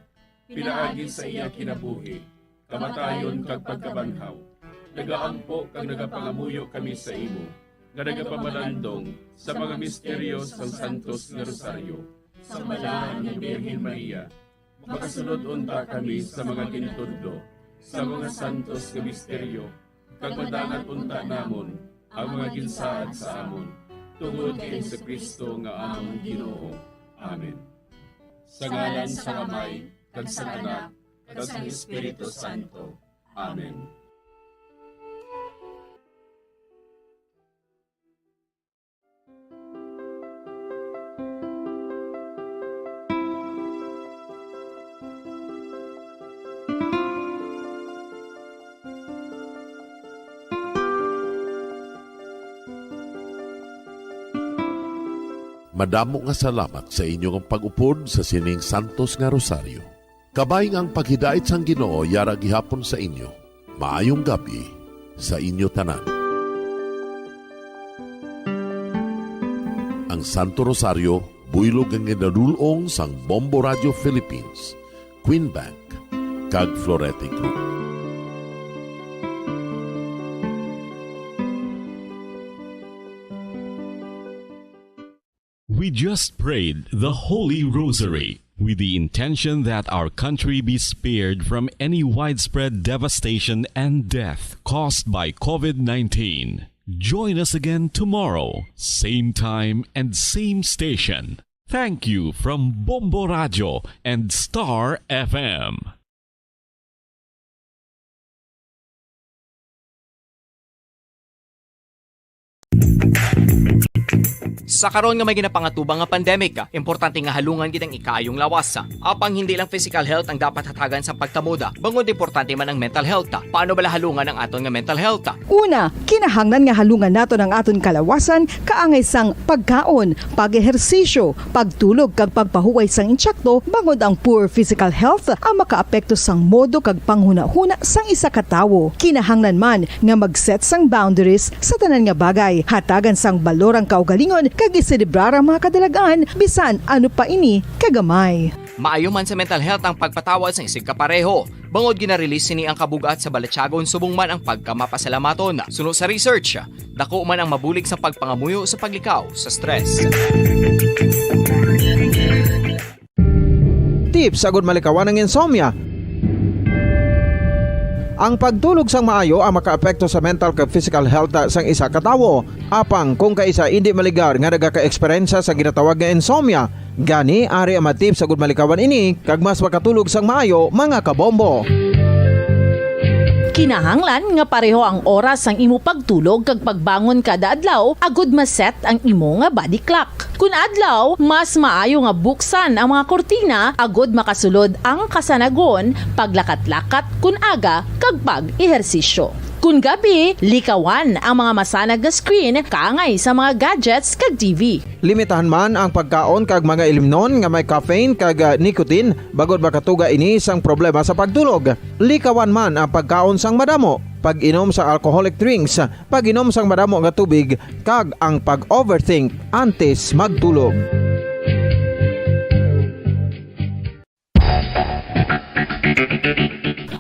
pinaagi sa iya kinabuhi, kamatayon kag pagkabanhaw. Nagaampo kag nagapangamuyo kami sa imo, nga nagapamalandong sa mga misteryo sang Santos nga Rosaryo, sa balaan ni Birhen Maria. Makasunod unta kami sa mga kinitudlo, sa mga santos nga misteryo, kag madangat unta namon ang mga ginsaad sa amon, tungod kay Kristo nga among Ginoo. Amen. Sa ngalan sa Amay, kag sa Anak, kag sa Espiritu Santo. Amen. Madamo nga salamat sa inyong pag-upod sa sining Santos nga Rosaryo. Kabay nga ang paghidait sang Ginoo yara gihapon sa inyo. Maayong gabi sa inyo tanan. Ang Santo Rosario buylog ang ginadulong sang Bombo Radio Philippines, Queen Bank, kag Florete Group. We just prayed the Holy Rosary with the intention that our country be spared from any widespread devastation and death caused by COVID-19. Join us again tomorrow, same time and same station. Thank you from Bombo Radio and Star FM. Sa karon nga may ginapangatubang nga pandemic, importante nga halungan kitang ikayong lawas. Apang hindi lang physical health ang dapat hatagan sa pagtamuda, bangod importante man ang mental health. Paano bala halungan ang aton nga mental health? Una, kinahanglan nga halungan nato ang aton kalawasan kaangay sang pagkaon, pag-ehersisyo, pagtulog kag pagpahuway sang insyakto, bangod ang poor physical health ang makaapekto sang modo kag panghuna-huna sang isa ka tawo. Kinahanglan man nga mag-set sang boundaries sa tanan nga bagay, hatagan sang balorang kaugalingon kag iselebrar ang mga kadalagaan bisan ano pa ini kagamay. Maayo man sa mental health ang pagpatawad sa isig kapareho. Bangod ginarelease ni ang kabugat sa Balatyagon subong man ang pagkamapasalamaton. Suno sa research, dako man ang mabulig sa pagpangamuyo sa paglikaw sa stress. tips agud malikawan ng insomnia. Ang pagtulog sang maayo ang makaapekto sa mental kag physical health sang isa ka tawo. Apang kung kaisa hindi maligar nga nagaka-eksperyensya sa ginatawag nga insomnia, gani ari ang matip sa good malikawan ini kag mas makatulog sang maayo mga kabombo. Kinahanglan nga pareho ang oras ang imo pagtulog kag pagbangon kada adlaw agud maset ang imo nga body clock. Kun adlaw, mas maayo nga buksan ang mga kortina agud makasulod ang kasanagon, paglakat-lakat kun aga kag pag-ehersisyo. Kun gabi, likawan ang mga masanag nga screen kaangay sa mga gadgets kag TV. Limitahan man ang pagkaon kag mga ilimnon nga may caffeine kag nicotine bagod makatuga ini sang problema sa pagtulog. Likawan man ang pagkaon sang madamo, pag-inom sa alcoholic drinks, pag-inom sang madamo nga tubig kag ang pag-overthink antes magtulog.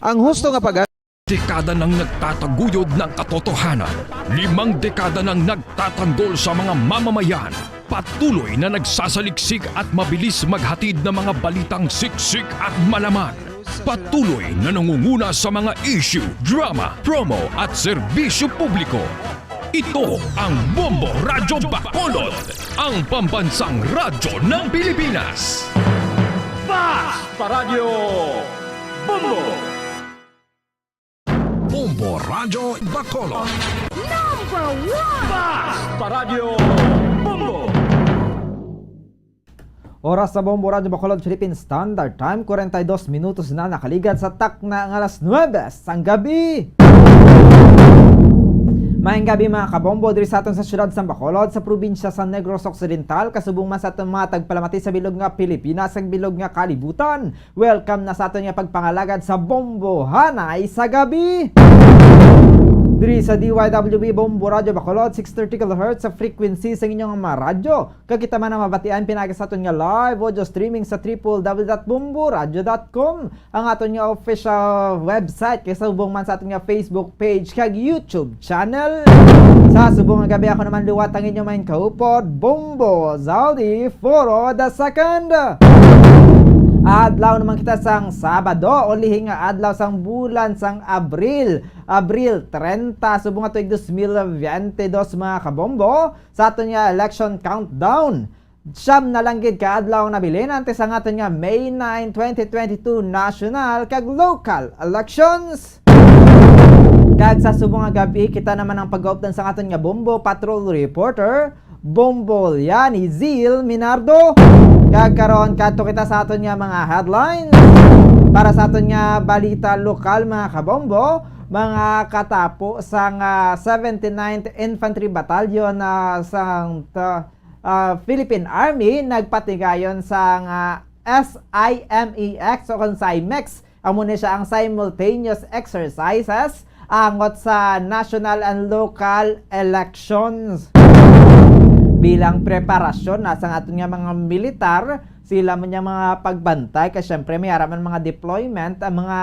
Ang husto nga pag dekada nang nagtataguyod ng katotohanan. 5 dekada nang nagtatanggol sa mga mamamayan. Patuloy na nagsasaliksik at mabilis maghatid ng mga balitang siksik at malaman. Patuloy na nangunguna sa mga issue, drama, promo at serbisyo publiko. Ito ang Bombo Radyo Bacolod, ang pambansang radyo ng Pilipinas. Fast Radyo Bombo! Bombo Radyo Bacolod. Number 1! Fast Radyo Bombo! Oras sa Bombo Radyo Bacolod Philippine Standard Time, 42 minutos na nakaligat sa takna ng alas 9 sang gabi. Maayong gabi mga kabombo diri sa aton sa syudad sa Bacolod sa probinsya sa Negros Occidental kasubong man sa aton mga tagpalamati sa bilog nga Pilipinas ag bilog nga kalibutan. Welcome na sa aton nga pagpangalagad sa Bombo Hanay sa gabi. Diri sa DYWB Bombo Radyo Bacolod 630 kHz sa frequency sa inyong mga radyo. Kagita man na mabatian pinagi sa aton nga live audio streaming sa www.bomboradio.com, ang aton nga official website kay subong man sa aton nga Facebook page kag YouTube channel. Sa subong nga gabi ako naman luwat ang inyong main kaupod Bombo Zaldi Foro the Second. Adlaw naman kita sang Sabado o lihing nga adlaw sang bulan sang Abril 30 subong nga tuig 2022 mga kabombo sa aton nga election countdown. Siyam na lang gid ka adlaw na bilin antes ang aton nga May 9, 2022 national kag local elections. Kag sa subong nga gabi kita naman ang pag-updan sa aton nga Bombo Patrol Reporter Bombo Yani Zil Minardo. Kagkaroon kato kita sa aton nga mga headlines para sa aton nga balita lokal mga kabombo. Mga katapo sang 79th Infantry Battalion sang Philippine Army nagpatigayon sang SIMEX o kon SIMEX. Amo ni siya ang simultaneous exercises angot sa national and local elections. Bilang preparasyon nasa aton nga mga militar, sila man yung mga pagbantay kasi syempre may araman mga deployment ang mga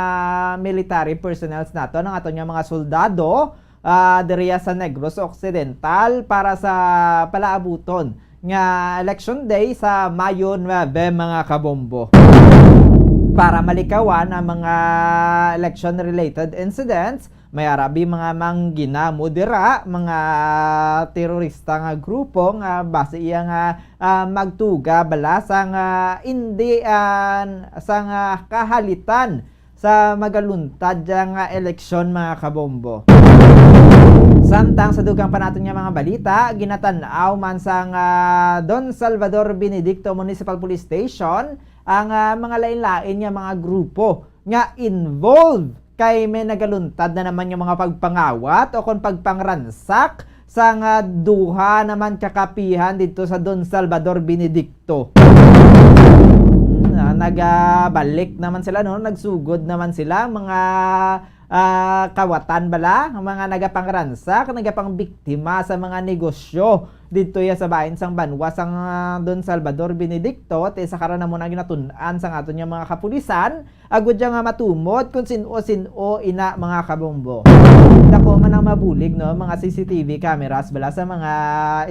military personnel nato ng aton nga mga soldado diriya sa Negros Occidental para sa palaabuton nga election day sa Mayo 9 mga kabombo. Para malikawan ang mga election related incidents, may arabi mga manggina modera, mga terorista nga grupo nga base iya nga magtuga bala sang hindi sang kahalitan sa magaluntad nga eleksyon mga kabombo. Samtang sa dugang pa natin nga mga balita, ginatanaw man sang Don Salvador Benedicto Municipal Police Station ang mga lain-lain nga mga grupo nga involved kay may nagaluntad na naman yung mga pagpangawat o kung pagpangransak sa duha naman kakapihan dito sa Don Salvador Benedicto. Nagbalik naman sila, no? Nagsugod naman sila mga kawatan bala, ang mga nagapangransak, nagapang biktima sa mga negosyo dito ya sa bahin sang Banwa sang Don Salvador Benedicto at sa karon na mo na ginatunan sang aton yung mga kapulisan agud nga matumot kung sino ina mga kabombo. Dako man ang mabulig no mga CCTV cameras bala sa mga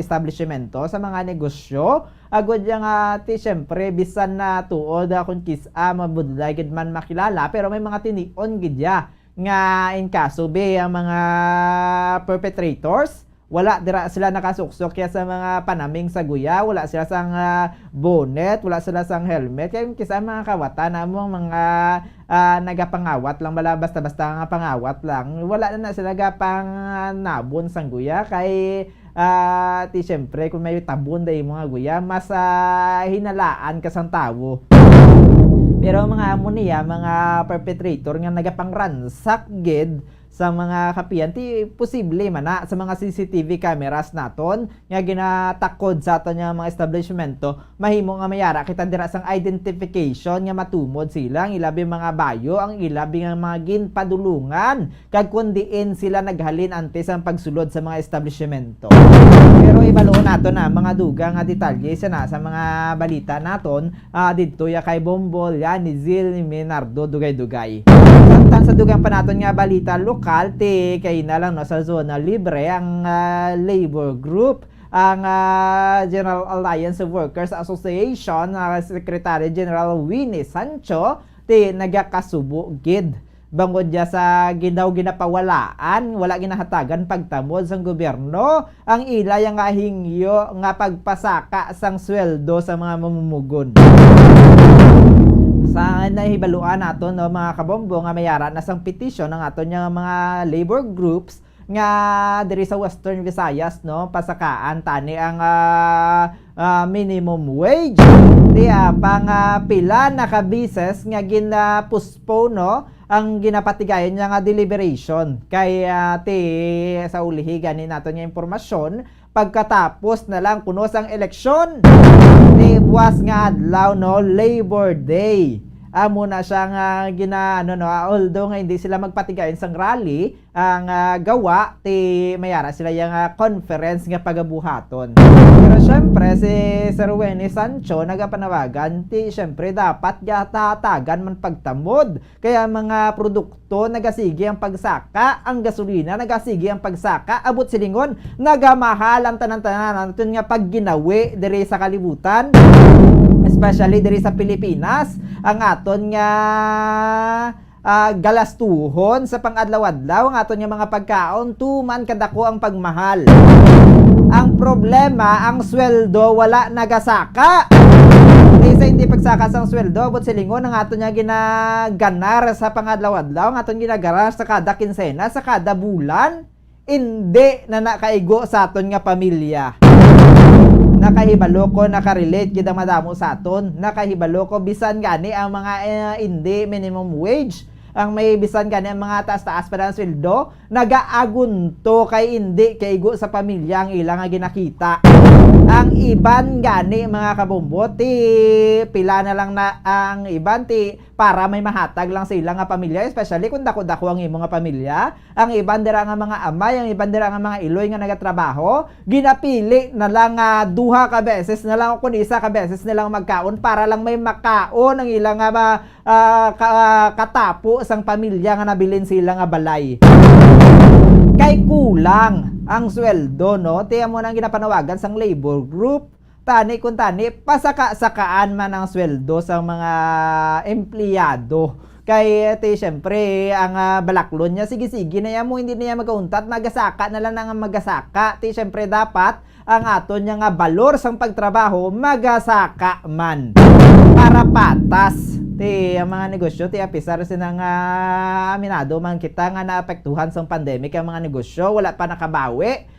establishmento sa mga negosyo agud nga ti syempre bisan na tuod kung kisa mabudlay gid man makilala pero may mga tinion gid ya nga in kaso be ang mga perpetrators wala dira sila nakasuksok kaya sa mga panaming sa guya, wala sila sang bonnet, wala sila sang helmet. Kaya kisa mga kawatan among mga nagapangawat lang bala basta-basta nga pangawat lang. Wala na sila gapang nabon sang guya kay ti syempre kung may tabon day mga guya mas hinalaan ka sang tawo. Pero mga amo niya, mga perpetrator nga nagapangransak gid sa mga kapiyan, ti posible man na sa mga CCTV cameras naton nga ginatakod sa aton nga mga establishmento mahimo nga mayara kita dira sang identification nga matumod sila ang ilabi mga bayo ang ilabi nga mga ginpadulungan kag kundiin sila naghalin antes ang pagsulod sa mga establishmento. Pero ibaloon naton na mga dugang nga detalye sa mga balita naton didto ya kay Bombol yan ni Zil ni Menardo dugay-dugay. Samtang sa dugang pa naton nga balita lokal kay na lang no sa zona libre ang labor group ang General Alliance of Workers Association Secretary General Winnie Sancho nagakasubo gid bangod dia sa ginapawalaan wala ginahatagan pagtamod sang gobyerno ang ilay nga hingyo nga pagpasaka sang sweldo sa mga mamumugon. Sa nahibaluan nato no mga kabombo nga mayara na sang petition ng aton nga mga labor groups nga diri sa Western Visayas no pasakaan tani ang minimum wage di pang pila na ka bises nga gina-postpone no ang ginapatigayon niya nga deliberation kay sa ulihi ganin nato nga impormasyon pagkatapos na lang kuno sang eleksyon ni buwas nga adlaw no Labor Day amo na siya nga although nga hindi sila magpatigayon sang rally ang gawa ti mayara sila yung conference nga pagabuhaton. Pero syempre si Sir Winnie Sancho nagapanawagan ti syempre dapat tatagan man pagtamod kaya mga produkto nagasigi ang pagsaka ang gasolina nagasigi ang pagsaka abot silingon nagamahal ang tanan-tanan naton nga pagginawi diri sa kalibutan especially diri sa Pilipinas ang aton nga galastuhon sa pang-adlaw-adlaw ang aton nga mga pagkaon tuman kadako ang pagmahal. Ang problema ang sweldo wala nagasaka. Hindi pagsaka sang sweldo but silingon ang aton nga ginaganar sa pang-adlaw-adlaw ang aton ginagarar sa kada kinsena sa kada bulan hindi na nakaigo sa aton nga pamilya. Nakahibalo ko, nakarelate gid ang madamo sa aton. Nakahibalo ko bisan gani ang mga hindi minimum wage, ang may bisan gani ang mga taas-taas pa ng sweldo, nagaagunto kay hindi kaigo sa pamilya ang ilang nga ginakita. Ang iban gani mga kabombo pila na lang na ang iban para may mahatag lang sa ilang nga pamilya especially kung dako-dako ang imong nga pamilya. Ang iban dira nga mga amay, ang iban dira nga mga iloy nga nagatrabaho, ginapili na lang duha ka beses na lang kun isa ka beses na lang magkaon para lang may makaon ang ilang nga katapo sang pamilya nga nabilin sila nga balay. Kay kulang ang sweldo no tiya mo nang ginapanawagan sang labor group tani kun tani pasaka-sakaan man ang sweldo sa mga empleyado kay syempre ang balaklon niya sige-sige na yan mo hindi niya magauntat magasaka na lang ang magasaka syempre dapat ang aton niya nga balor sang pagtrabaho magasaka man para patas ang mga negosyo apisar sinang aminado man kita nga naapektuhan sa pandemic ang mga negosyo wala pa nakabawi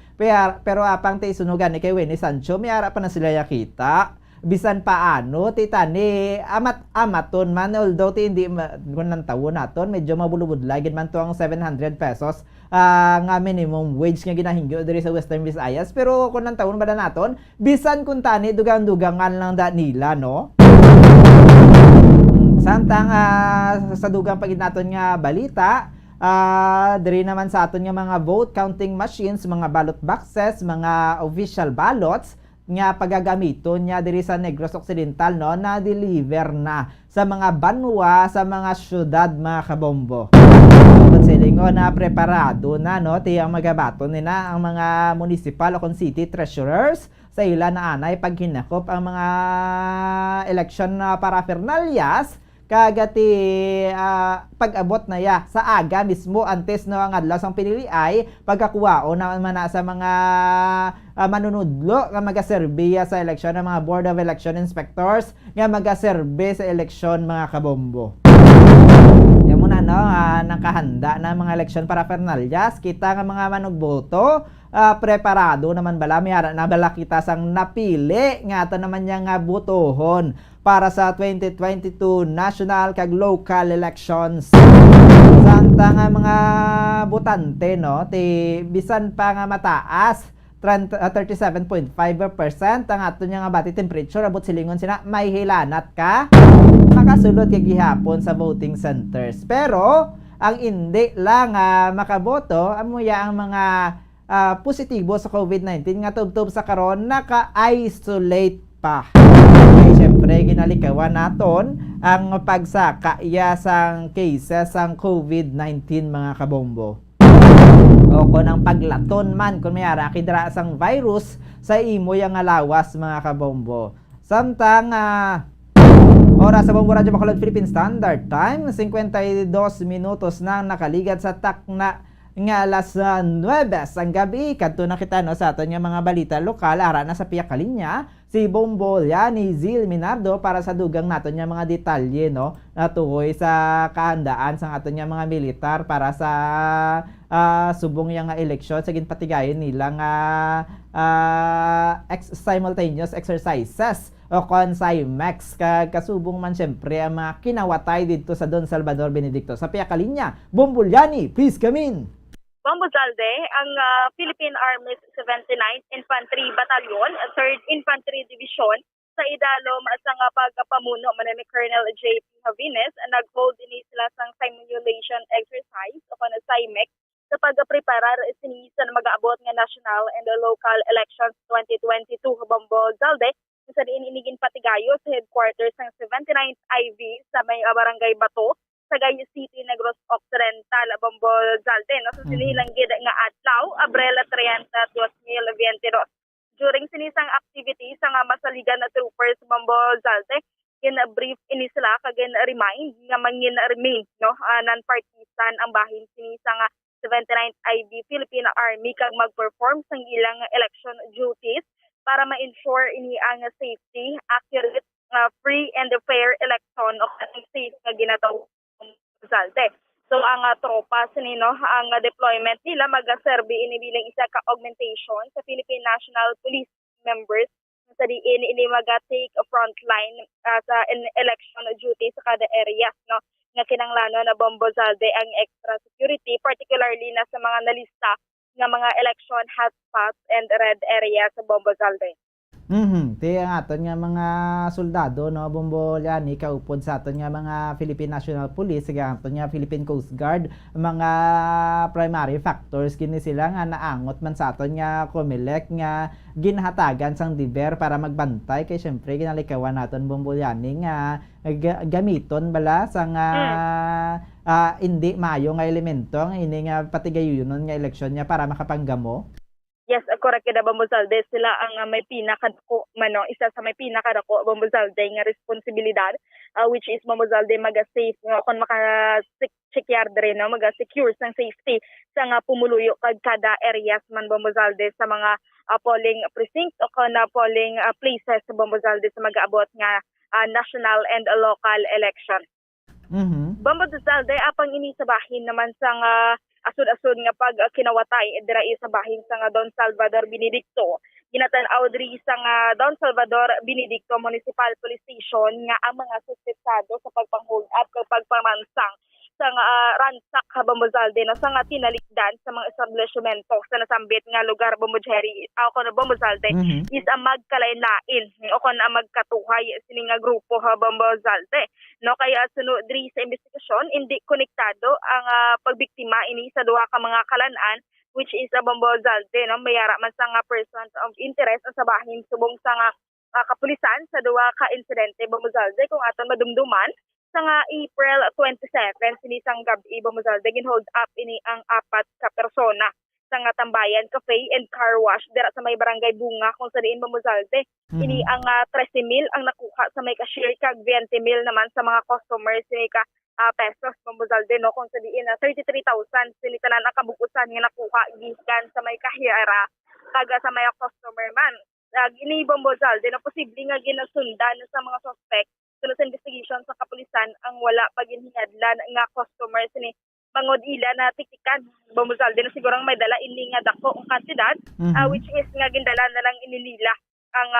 pero apang sunugan ni kay Winnie Sancho may ara pa na sila yakita bisan paano tani amaton man although hindi kunang tawo naton medyo mabulubud lagi man to ang 700 pesos nga minimum wage nga ginahingyo diri sa Western Visayas pero kunang taon ba naton bisan kun tani dugang-dugangan lang da nila no. Samtang sa dugang pagid naton nga balita Diri naman sa aton nga mga vote counting machines, mga ballot boxes, mga official ballots nga pagagamiton niya diri sa Negros Occidental no, na deliver na sa mga banwa, sa mga syudad mga kabombo. Silingo na preparado na no tiyang magabaton nila ang mga municipal o city treasurers sa ila na anay pag hinakop ang mga election paraphernalias kagati pag-abot na ya sa aga mismo antes no ang adlaw sang pinili ay pagkakuwao na man sa mga manunudlo nga magaserbiya sa eleksyon ng mga Board of Election Inspectors nga magaserbe sa eleksyon mga kabombo. Yan muna no, nakahanda na mga eleksyon paraphernalias kita nga mga manugboto preparado naman bala may na bala kita sang napili nga ito naman niya nga butohon para sa 2022 national kag local elections. Santa nga mga botante no ti bisan pa nga mataas 37.5% ang ato nga bati temperature abot silingon sina may hilanat ka makasulod kay gihapon sa voting centers. Pero ang hindi lang makaboto amuya ang mga positibo sa COVID-19 nga tubtob sa karon naka-isolate pa. Okay, syempre ginalikawan naton ang pagsakaya sang cases sang COVID-19 mga kabombo. O kung ang paglaton man kung mayara kidra sang virus sa imo yang lawas mga kabombo. Samtang oras sa Bombo Radio Bacolod Philippine Standard Time 52 minutos na nakaligat sa takna nga alas 9 ang gabi kadto na kita no sa aton nga mga balita lokal ara na sa piyak kalinya si Bombo ni Zil Minardo para sa dugang naton nga mga detalye no natuhoy sa kahandaan sang aton nga mga militar para sa subong yang eleksyon sa ginpatigayon nila nga simultaneous exercises o CONSIMEX kasubong man syempre ang mga kinawatay dito sa Don Salvador Benedicto sa piyak kalinya. Bombo please come in. Bombo Zalde, ang Philippine Army's 79th Infantry Battalion, 3rd Infantry Division, sa idalom sa pagpamuno man ni Colonel J.P. Javines, nag-hold din sila sa simulation exercise o CIMEX sa pagpreparar sinisa na mag-aabot nga national and local elections 2022. Bombo Zalde, sa diin inigin patigayo sa headquarters ng 79th IV sa may barangay Bato, Sagay City, Negros Occidental, Bombo Zalde, no? So sinilang gid nga adlaw, Abril 30, 2022. During sinisang activity sa nga masaligan na troopers Bombo Zalde, brief ini sila kagin remind nga mangin remain no non-partisan ang bahin sinisang 79th IV Philippine Army kag mag-perform sang ilang election duties para ma-ensure ini ang safety, accurate, free and fair election o safe nga ginataw Zalde. So ang tropa sinino ang deployment nila magaserbi ini bilang isa ka augmentation sa Philippine National Police members sa diin ini maga-take a front line sa election duty sa kada area no nga kinahanglan na Bombo Zalde ang extra security particularly na sa mga nalista nga mga election hotspots and red areas sa Bombo Zalde. Ti ang aton nga mga soldado no Bombo kaupod sa aton nga mga Philippine National Police nga aton nga Philippine Coast Guard mga primary factors kini sila nga naangot man sa aton nga COMELEC nga ginhatagan sang deber para magbantay kay syempre ginalikawan naton Bombo nga gamiton bala sang hindi mayo nga elemento ang ini nga patigayunon nga eleksyon niya para makapanggamo. Yes, correct kada Bombo Zalde sila ang may pinakadako mano isa sa may pinakadako Bombo Zalde nga responsibilidad which is Bombo Zalde maga-safe kon maka-secure dre no maga-secure sang safety sa nga pumuluyo kada areas man Bombo Zalde sa mga polling precincts o kana polling places sa Bombo Zalde sa mag-aabot nga national and local election. Bombo Zalde apang ini sa bahin naman sang asod-asod nga pag kinawatay dira sa bahin sa Don Salvador Benedicto. Ginatan-aw diri sa Don Salvador Benedicto Municipal Police Station nga ang mga suspetsado sa pagpang-hold up kag pagpamansang sa nga ransak Bamuzalde no sa nga tinalikdan sa mga establishmento sa nasambit nga lugar Bamujeri ako na Bamuzalde is ang magkalain-lain o kon ang magkatuhay sini nga grupo Bamuzalde no kaya sunod diri sa investigasyon hindi konektado ang pagbiktima ini sa duha ka mga kalan-an which is Bamuzalde no mayara man sa nga person of interest sa bahin subong sa nga kapulisan sa duha ka insidente Bamuzalde kung aton madumduman sa nga April 27 sinisang gabi Bamuzalde ginhold up ini ang 4 ka persona sa nga Tambayan Cafe and Car Wash dira sa may barangay Bunga kung sa diin Bamuzalde ini ang 13,000 ang nakuha sa may cashier kag 20,000 naman sa mga customers ni ka pesos Bamuzalde no kung sa diin 33,000 sinitanan ang kabukusan nga nakuha gikan sa may kahiyara kag sa may customer man ini Bamuzalde na posible nga ginasundan sa mga suspect sunod sa investigation sa kapulisan ang wala paginhingadlan nga customers ni mangod ila na tiktikan Bamuzalde na sigurang may dala ini nga dako ang kansidad which is nga gindala na lang ini nila ang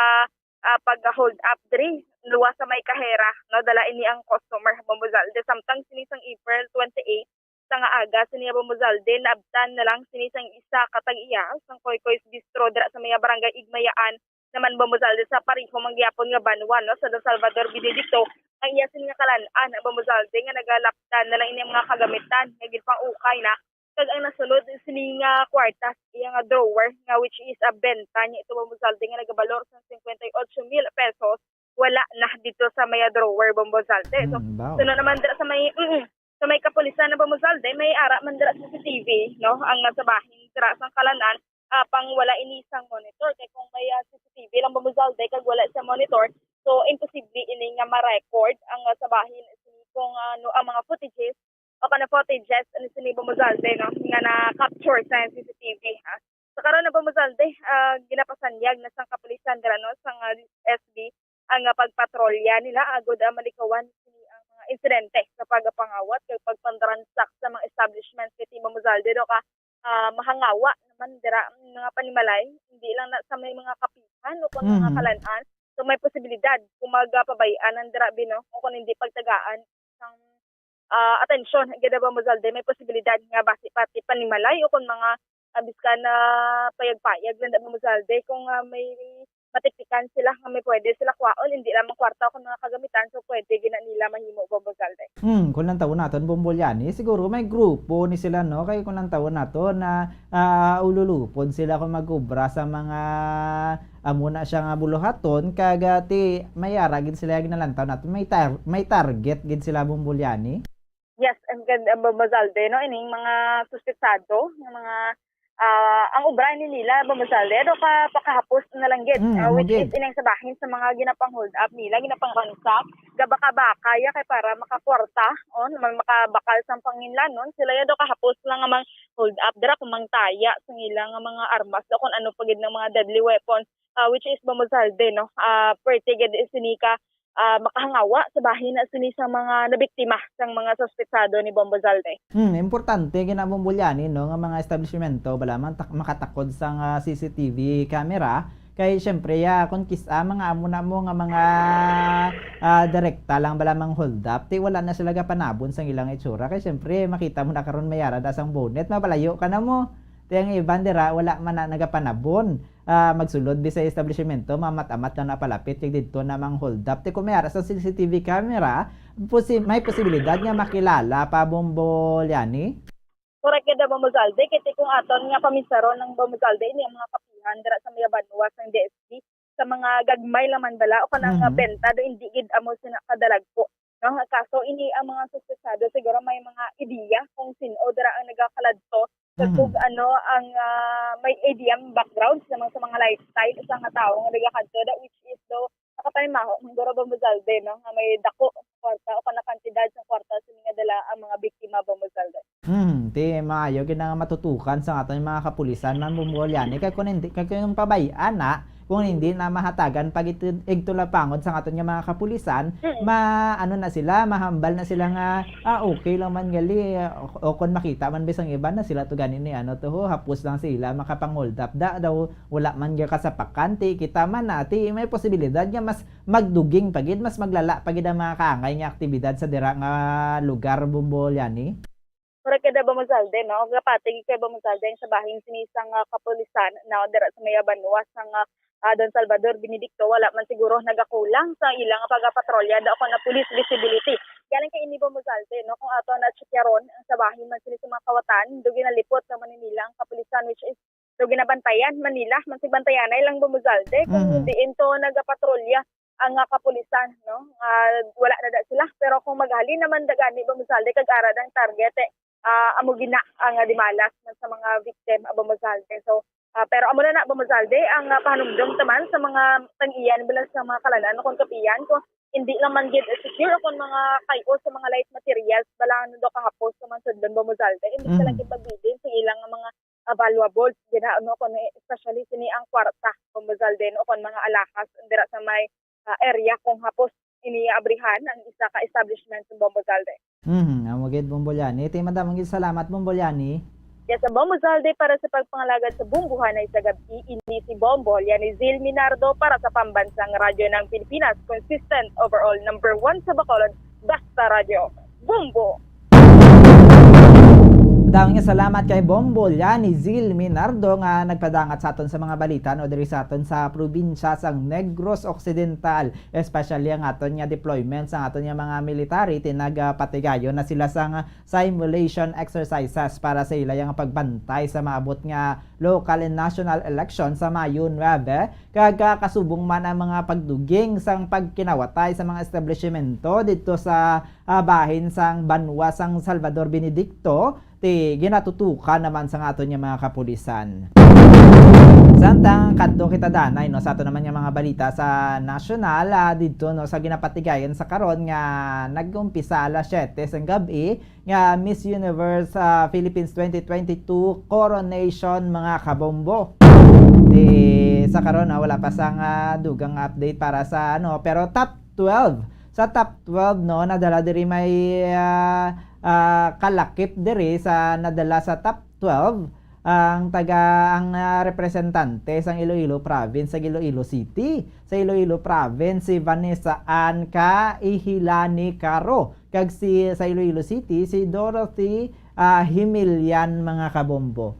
pag-hold up diri luwa sa may kahera no dala ini ang customer Bamuzalde samtang sinisang April 28 sa nga aga siniya Bamuzalde naabtan na lang sinisang isa katag iya sang Koykoy's Bistro dira sa may barangay Igmayaan naman Bamuzalde sa pareho mangyapon nga banwan no sa Don Salvador Benedicto ang iya sin nga kalan-an Bamuzalde nga nagalaptan na lang ini mga kagamitan nga gid pang ukay na kag ang nasulod sini nga kwartas iya nga drawer nga which is a benta niya ito Bamuzalde nga nagabalor sa 58,000 pesos wala na dito sa may drawer Bamuzalde so sunod naman dira sa may kapulisan na Bamuzalde may ara man dira sa CCTV no ang sa bahin dira sa kalanan pang wala inisang monitor kay kung may CCTV lang Bamuzalde kag wala sa monitor so imposible ini nga ma-record ang sa bahin kung ano ang mga footages o kana footages ani sini Bamuzalde no nga na-capture sa CCTV sa karon na Bamuzalde ginapasanyag na sang kapulisan dira no sang SB ang pagpatrolya nila agud malikawan sini ang mga insidente sa pagpangawat kay pagpandransak sa mga establishment sa Bamuzalde do ka mahangawa naman dira mga panimalay hindi lang na sa may mga kapihan o kung mga kalan-an so may posibilidad kung magapabayaan ang dira bino o kung hindi pagtagaan sang atensyon gid Bamuzalde may posibilidad nga basi pati panimalay o kung mga biskan na payag-payag lang Bamuzalde kung may matiktikan sila nga may pwede sila kwaon hindi lamang kwarta o kung mga kagamitan so pwede gina nila mahimo Bamuzalde. Kung lang taon naton Bombolyani siguro may grupo ni sila no kay kung lang taon naton na ululupon sila kung magubra sa mga amo na siya nga buluhaton kagati mayara gid sila ginalantaw naton may target gid sila Bombolyani. Yes, and Bamuzalde no ining mga suspetsado ng mga ang ubra ni nila Bamuzalde do ka pakahapos na lang gid which is inang sabahin sa mga ginapang hold up nila ginapang ransak gabaka-baka ya kay para makakwarta on makabakal sang panginlanon sila ya do kahapos lang nga mang hold up dira kung mangtaya sa ilang mga armas do kun ano pagid ng mga deadly weapons which is Bamuzalde no perti gid sinika makahangawa sa bahin na sini sa mga nabiktima sang mga suspetsado ni Bamuzalde. Importante gina Bombolyani no nga mga establishmento bala man makatakod sa CCTV camera kay syempre kung mga amo na mo nga mga direkta lang bala mang hold up ti wala na sila gapanabon sang ilang itsura kay syempre makita mo na karon mayara da sang bonnet mabalayo ka na mo ti ang iban dira wala man na nagapanabon magsulod bisay establishmento mamat-amat na napalapit kay didto namang hold up ti kumera sa CCTV camera may posibilidad nga makilala pa Bombolyani. Correct gid Bamuzalde kay kung aton nga pamisaron ng Bamuzalde ini ang mga kapihan dira sa may banwa sang DSP sa mga gagmay laman bala o kanang benta do hindi gid amo sina kadalagpo no kaso ini ang mga suspetsado siguro may mga ideya kung sino dira ang nagakaladto kung ano ang may ADM background sa mga lifestyle sa mga tao nga nagakadto which is do nakapanimaho siguro Bamuzalde no nga may dako kwarta o kana kantidad sa kwarta sa mga dala ang mga biktima Bamuzalde. Ti maayo gid nga matutukan sa aton mga kapulisan man Bombolyani kay kun hindi kay kung pabayaan na kung hindi na mahatagan pag igtulapangod sa aton nga mga kapulisan, ano na sila, mahambal na sila nga okay lang man gali o kung makita man bisang iba na sila to ganin ni hapos lang sila makapang-hold up daw wala man nga kasapakan ti kita man nati may posibilidad nga mas magduging pagid mas maglala pagid ang mga kaangay nga aktibidad sa dira nga lugar Bombo yani. Para kada ba mazalde, no? Gapating kay ba mazalde sa bahin sinisang kapulisan na dira sa may Banwas sang Don Salvador Benedicto, wala man siguro nagakulang sa ilang pagapatrolya da ako na police visibility. Galing kay ini ba mazalde, no? Kung ato na chekyaron sa bahin man sila sa mga kawatan, dugi na lipot sa Manila ang kapulisan which is dugi na bantayan Manila, man sigbantayan ay lang ba mazalde kung diin to nagapatrolya ang kapulisan, no? Wala na da sila pero kung maghali naman dagani ba mazalde kag arad ang target amo gina ang dimalas man sa mga victim aba mazalde. So pero amo na Bomozalde ang pahanumdum taman sa mga tang-iyan bilang sa mga kalanan kung kapiyan kung hindi lang man gid secure kung mga kayo sa mga light materials balang do kahapos sa man sudlon Bomozalde hindi sila gipagbidin sa ilang mga valuables ginaano kon especially sini ang kwarta Bomozalde no kon mga alahas dira sa may area kung hapos iniabrihan ang isa ka establishment sa Bomozalde. Amogid Bombolyani. Iti madamang salamat Bombolyani. Yes, sa Bomozalde para sa pagpangalagad sa bumbuhanay sa gabi, hindi si Bombolyani Zil Minardo para sa pambansang radyo ng Pilipinas, consistent overall number 1 sa Bacolod, Basta Radio. Bumbo! Dahil nga salamat kay Bombolyani Zil Minardo nga nagpadangat sa aton sa mga balita no diri sa aton sa probinsya sang Negros Occidental, especially ang aton nga deployments ang aton nga mga military tinagpatigayon na sila sang simulation exercises para sa ila nga pagbantay sa maabot nga local and national election sa Mayo 9 kag kasubong man ang mga pagduging sang pagkinawatay sa mga establishmento dito sa bahin sang Banwas sang Salvador Benedicto ti ginatutukan naman sa aton nga mga kapulisan. Santang kadto kita danay no sa ato naman nga mga balita sa national dito no sa ginapatigayon sa karon nga nag-umpisa alas 7 sang gabi nga Miss Universe Philippines 2022 coronation mga kabombo. Sa karon wala pa sang dugang update para sa pero top 12 sa top 12 no nadala diri may kalakip diri sa nadala sa top 12 ang representante sa Iloilo Province sa Iloilo City. Sa Iloilo Province si Vanessa Ann Ihilani Caro kag sa Iloilo City si Dorothy Himilian mga kabombo.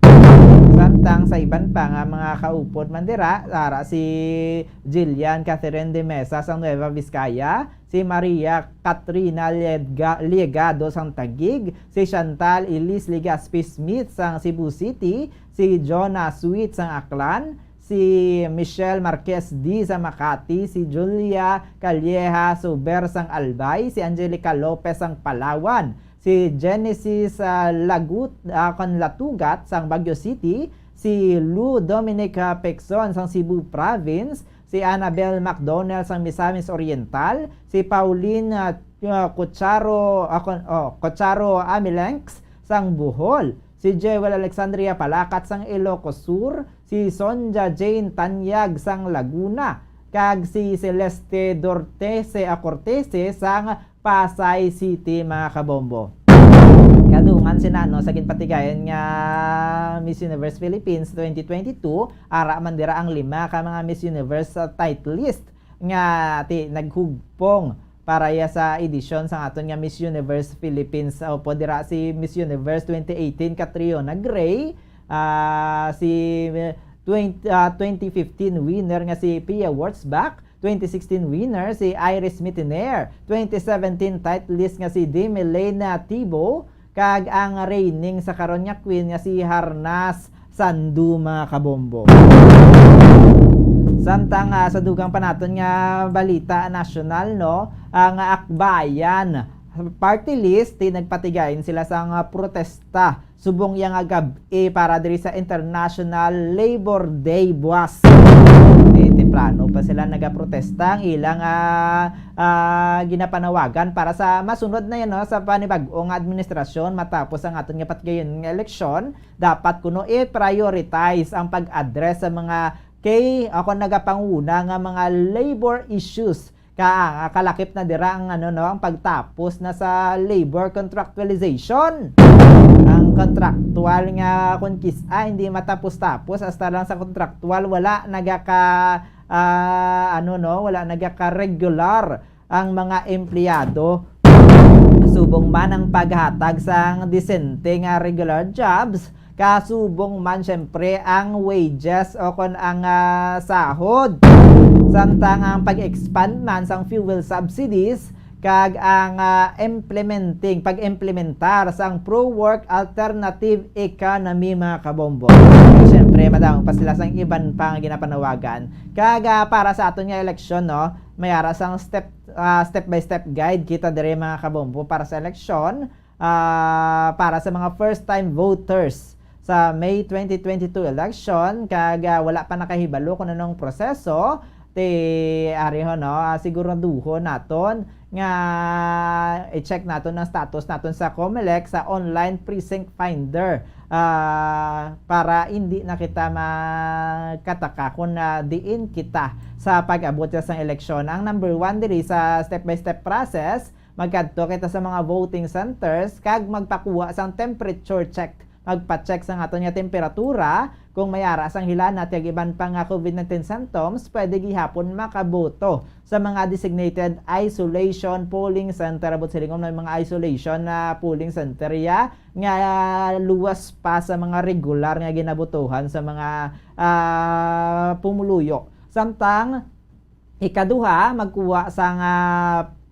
Samtang sa iban pa nga mga kaupod mandira ara si Jillian Catherine de Mesa sa Nueva Vizcaya, si Maria Katrina Liegado sang Taguig, si Chantal Elise Legaspi Smith sang Cebu City, si Jonah Sweet sang Aklan, si Michelle Marquez D sa Makati, si Julia Calleja Suber sang Albay, si Angelica Lopez sang Palawan, si Genesis Latugat sang Baguio City, si Lou Dominica Pexon sang Cebu Province, si Annabel McDonald sang Misamis Oriental, si Pauline Cocharo Amilenx sang Bohol, si Jewel Alexandria Palakat sang Ilocos Sur, si Sonja Jane Tanyag sang Laguna, kag si Celeste Dortese Cortese sang Pasay City mga kabombo. Kadungan sinano sa ginpatigayan nga Miss Universe Philippines 2022 ara man dira ang 5 ka mga Miss Universe titleist nga naghugpong para sa edisyon sa aton nga Miss Universe Philippines. Opo dira si Miss Universe 2018 Catriona Gray, si 2015 winner nga si Pia Wurtzbach, 2016 winner si Iris Mitiner, 2017 titleist nga si Demelena Tibo, kag ang reigning sa karon nga queen nga si Harnas Sandu mga kabombo. Samtang sa dugang panaton nga balita national no, ang Akbayan party list nagpatigayin sila sa protesta subong yang gabi para diri sa International Labor Day buwas. Temprano pa sila nagaprotesta ang ilang ginapanawagan para sa masunod na yan no, sa panibag-ong administrasyon matapos ang aton nga patigayon nga eleksyon. Dapat kuno i-prioritize ang pag-address sa mga kay ako nagapanguna nga mga labor issues kalakip na dira ang ang pagtapos na sa labor contractualization. Ang contractual nga kung kisa hindi matapos-tapos hasta lang sa contractual wala wala nagaka-regular ang mga empleyado. Subong man ang paghatag sang disente nga regular jobs, kasubong man syempre ang wages o kon ang sahod. Samtang ang pag-expand man sang fuel subsidies kag ang pag-implementar sang pro-work alternative economy mga kabombo. Syempre madam pa sila sang iban pang ginapanawagan. Kag para sa aton nga eleksyon no, mayara sang step by step guide kita dire mga kabombo para sa eleksyon para sa mga first time voters sa May 2022 election kag wala pa nakahibalo kung anong proseso ariho no siguraduho naton nga i-check naton ang status naton sa COMELEC sa online precinct finder para hindi na kita makataka kung diin kita sa pag-abot sa eleksyon. Ang number 1 diri sa step by step process magkadto kita sa mga voting centers kag magpakuha sang temperature check, magpa-check sang aton nga temperatura. Kung mayara sang hilana at iban pang COVID-19 symptoms, pwede gihapon makaboto sa mga designated isolation polling center. Abot silingom na mga isolation na polling center nga luwas pa sa mga regular nga ginabotohan sa mga pumuluyo. Samtang ikaduha magkuha sang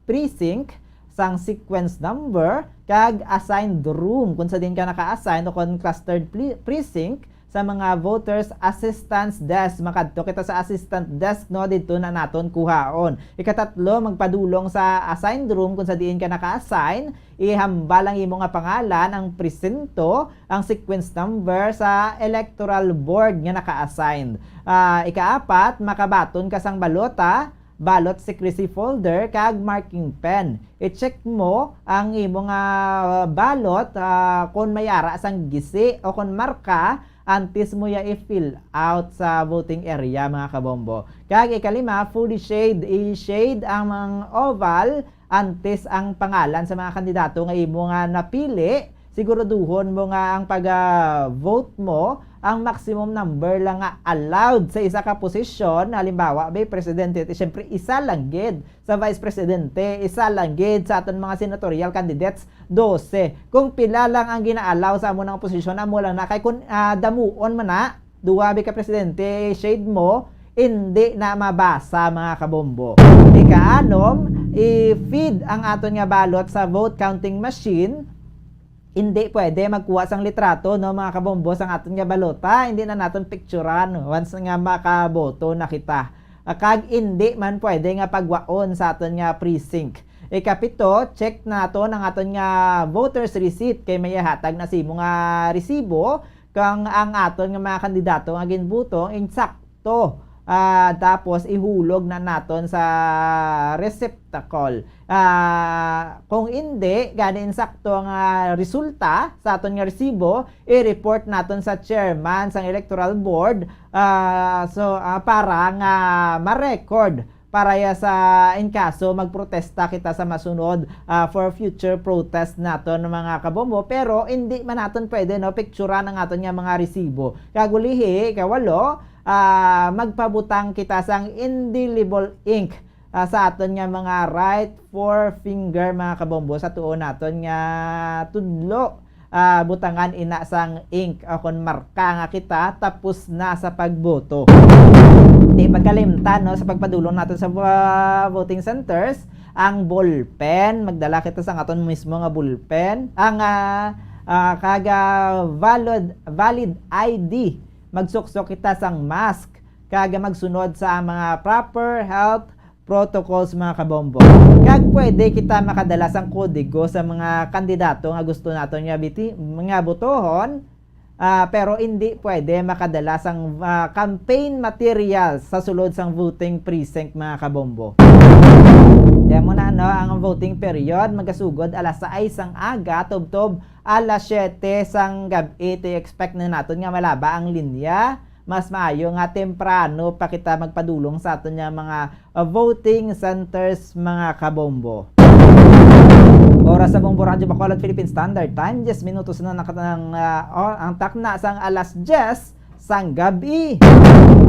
precinct sang sequence number kag assigned room kung sa din ka naka-assign o kung clustered precinct sa mga voters assistance desk. Makadto kita sa assistant desk no dito na naton kuhaon. Ikatatlo magpadulong sa assigned room kung sa diin ka naka-assign, ihambal ang imo nga pangalan, ang presinto, ang sequence number sa electoral board nga naka-assign. Ikaapat makabaton ka sang balota, ballot secrecy folder kag marking pen. I-check mo ang imo nga ballot kung mayara sang gisi o kung marka antes mo ya i-fill out sa voting area mga kabombo. Kag ikalima, fully shade. I-shade ang mga oval antes ang pangalan sa mga kandidato nga imo nga napili. Siguraduhon mo nga ang pag-vote mo, ang maximum number lang nga allowed sa isa ka posisyon. Halimbawa, may presidente, siyempre isa lang gid. Sa vice presidente, isa lang gid. Sa aton mga senatorial candidates, 12. Kung pila lang ang gina-allow sa amo ng posisyon, amo lang na. Kaya kung damuon man na, duwa ka presidente, shade mo, hindi na mabasa mga kabombo. Ikaanom, i-feed ang aton nga balot sa vote counting machine. Hindi pwede magkuha sang litrato no mga kabombo sang aton nga balota, hindi na naton picturean once nga makaboto na kita. Kag hindi man pwede nga pagwaon sa aton nga precinct. Ikapito, check naton ang aton nga voters receipt kay may hatag na simo nga resibo kang ang aton nga mga kandidato nga ginbuto insakto. Tapos ihulog na naton sa receptacle. Kung hindi, ganin sakto ang resulta sa aton nga resibo, i-report naton sa chairman sa electoral board para nga ma-record para sa in kaso magprotesta kita sa masunod for future protest naton mga kabombo. Pero hindi man naton pwede no picturean ang aton nga mga resibo. Kagulihi, kawalo, magpabutang kita sang indelible ink sa aton nga mga right forefinger mga kabombo sa tuon naton nga tudlo. Butangan ina sang ink akon marka nga kita tapos na sa pagboto. Di pagkalimtan no sa pagpadulong natin sa voting centers, ang ballpen, magdala kita sa aton mismo nga ballpen, ang valid ID, magsuksok kita sang mask, kaga magsunod sa mga proper health protocols mga kabombo. Kag pwede kita makadala sang kodigo sa mga kandidato nga gusto naton nga mga botohon, pero hindi pwede makadala sang campaign materials sa sulod sang voting precinct mga kabombo. Kaya muna ang voting period magasugod alas 6 sang aga tubtob alas 7 sang gabi. Expect na naton nga malaba ang linya. mas maayo nga temprano pa kita magpadulong sa aton nga mga voting centers mga kabombo. Oras sa Bombo Radio Bacolod Philippine Standard Time, 10 minutos na ang takna sang alas 10 sang gabi.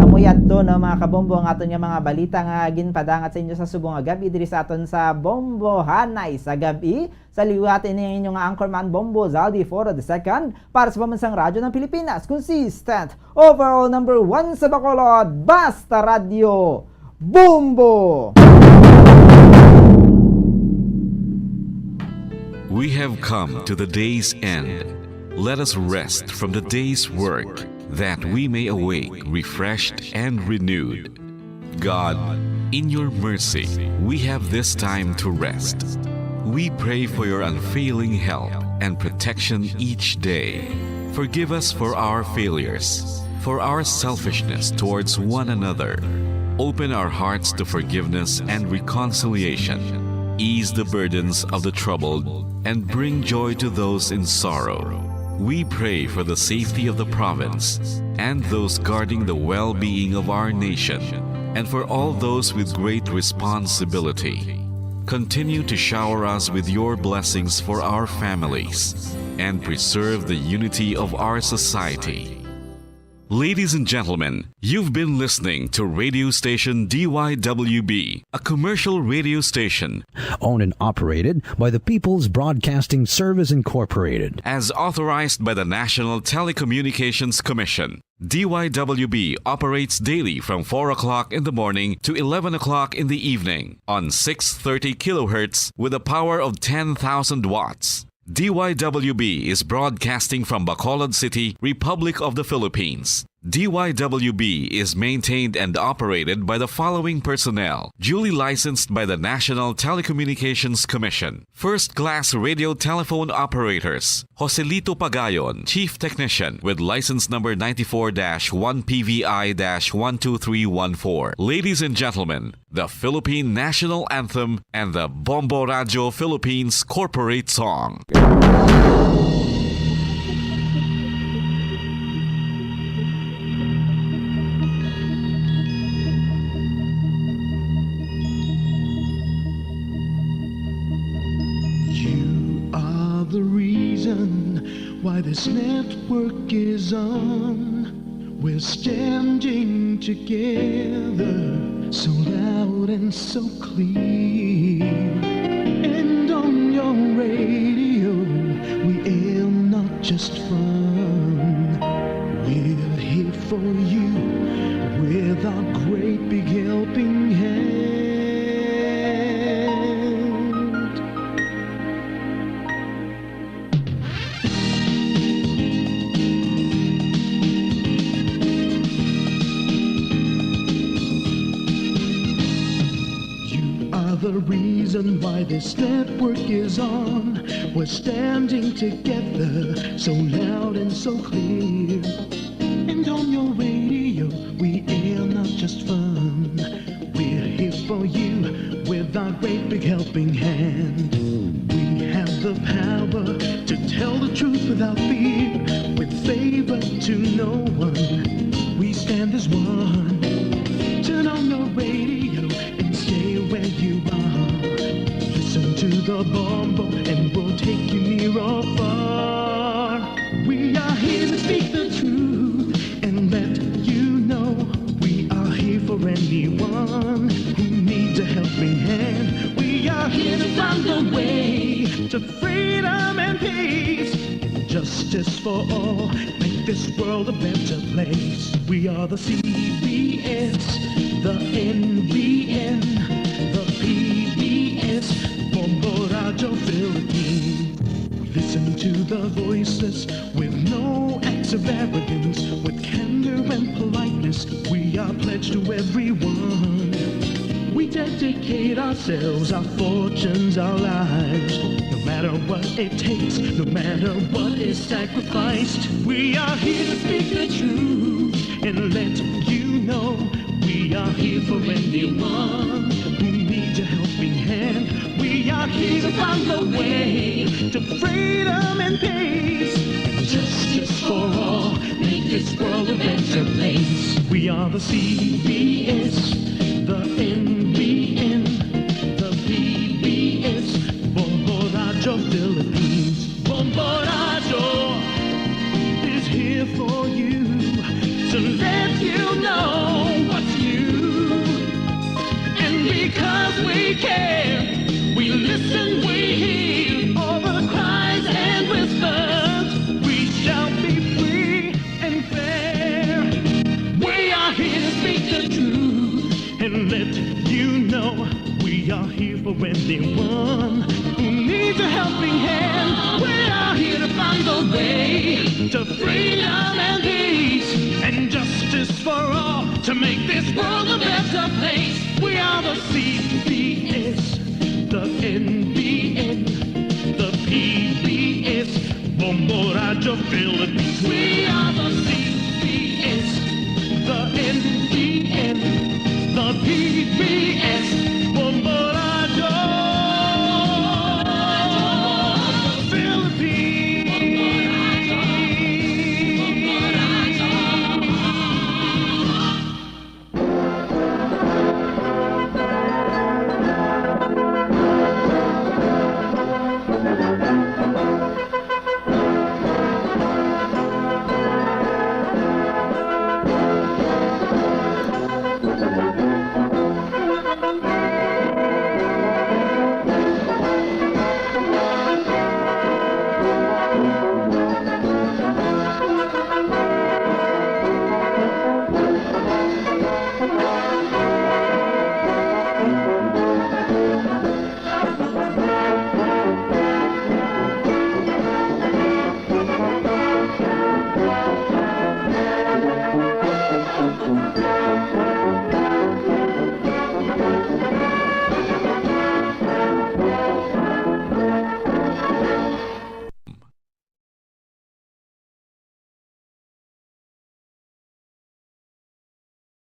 Amuyat to no mga kabombo ang aton nga mga balita nga ginpadangat sa inyo sa subong nga gabi diri sa aton sa Bombo Hanay sa gabi. Sa liwatin ninyo inyong anchorman Bombo Zaldi Foro II para sa Pambansang Radyo ng Pilipinas. Consistent overall number 1 sa Bacolod, Basta Radio Bombo! We have come to the day's end. Let us rest from the day's work, that we may awake refreshed and renewed. God, in your mercy, we have this time to rest. We pray for your unfailing help and protection each day. Forgive us for our failures, for our selfishness towards one another. Open our hearts to forgiveness and reconciliation. Ease the burdens of the troubled and bring joy to those in sorrow. We pray for the safety of the province and those guarding the well-being of our nation, and for all those with great responsibility. Continue to shower us with your blessings for our families and preserve the unity of our society. Ladies and gentlemen, you've been listening to radio station DYWB, a commercial radio station owned and operated by the People's Broadcasting Service Incorporated, as authorized by the National Telecommunications Commission. DYWB operates daily from 4 o'clock in the morning to 11 o'clock in the evening on 630 kilohertz with a power of 10,000 watts. DYWB is broadcasting from Bacolod City, Republic of the Philippines. DYWB is maintained and operated by the following personnel, duly licensed by the National Telecommunications Commission. First-class radio telephone operators, Joselito Pagayon, Chief Technician with license number 94-1PVI-12314. Ladies and gentlemen, the Philippine National Anthem and the Bombo Radio Philippines Corporate Song. The reason why this network is on, we're standing together so loud and so clear, and on your radio we aim not just fun, we're here for you with our great big helping hand. The reason why this network is on, we're standing together so loud and so clear, and on your radio we air not just fun, we're here for you with our great big helping hand. We have the power to tell the truth without fear, with favor to no one, we stand as one. Turn on your radio and stay where you are. Listen to the Bombo and we'll take you near or far. We are here to speak the truth and let you know we are here for anyone who needs a helping hand. We are here to find the way to freedom and peace and justice for all. Make this world a better place. We are the CBS, the NBN, the PBS, Bombo Radio Philippines. We listen to the voiceless with no acts of arrogance, with candor and politeness. We are pledged to everyone. We dedicate ourselves, our fortunes, our lives. No matter what it takes, no matter what is sacrificed, we are here to speak the truth and let you know we are here for anyone who needs a helping hand. We are here to find the way to freedom and peace and justice for all. Make this world a better place. We are the CBS, the NBN, the PBS, Bombo Radyo Philippines. Bombo Radyo is here for you to let you know what's new. And because we care, we listen, we hear all the cries and whispers. We shall be free and fair. We are here to speak the truth and let you know we are here for anyone who needs a helping hand. We are here to find the way to freedom and peace and justice for all, to make this world a better place. We are the CBS, the NBN, the PBS, Bombo Radyo Philippines. We are the CBS.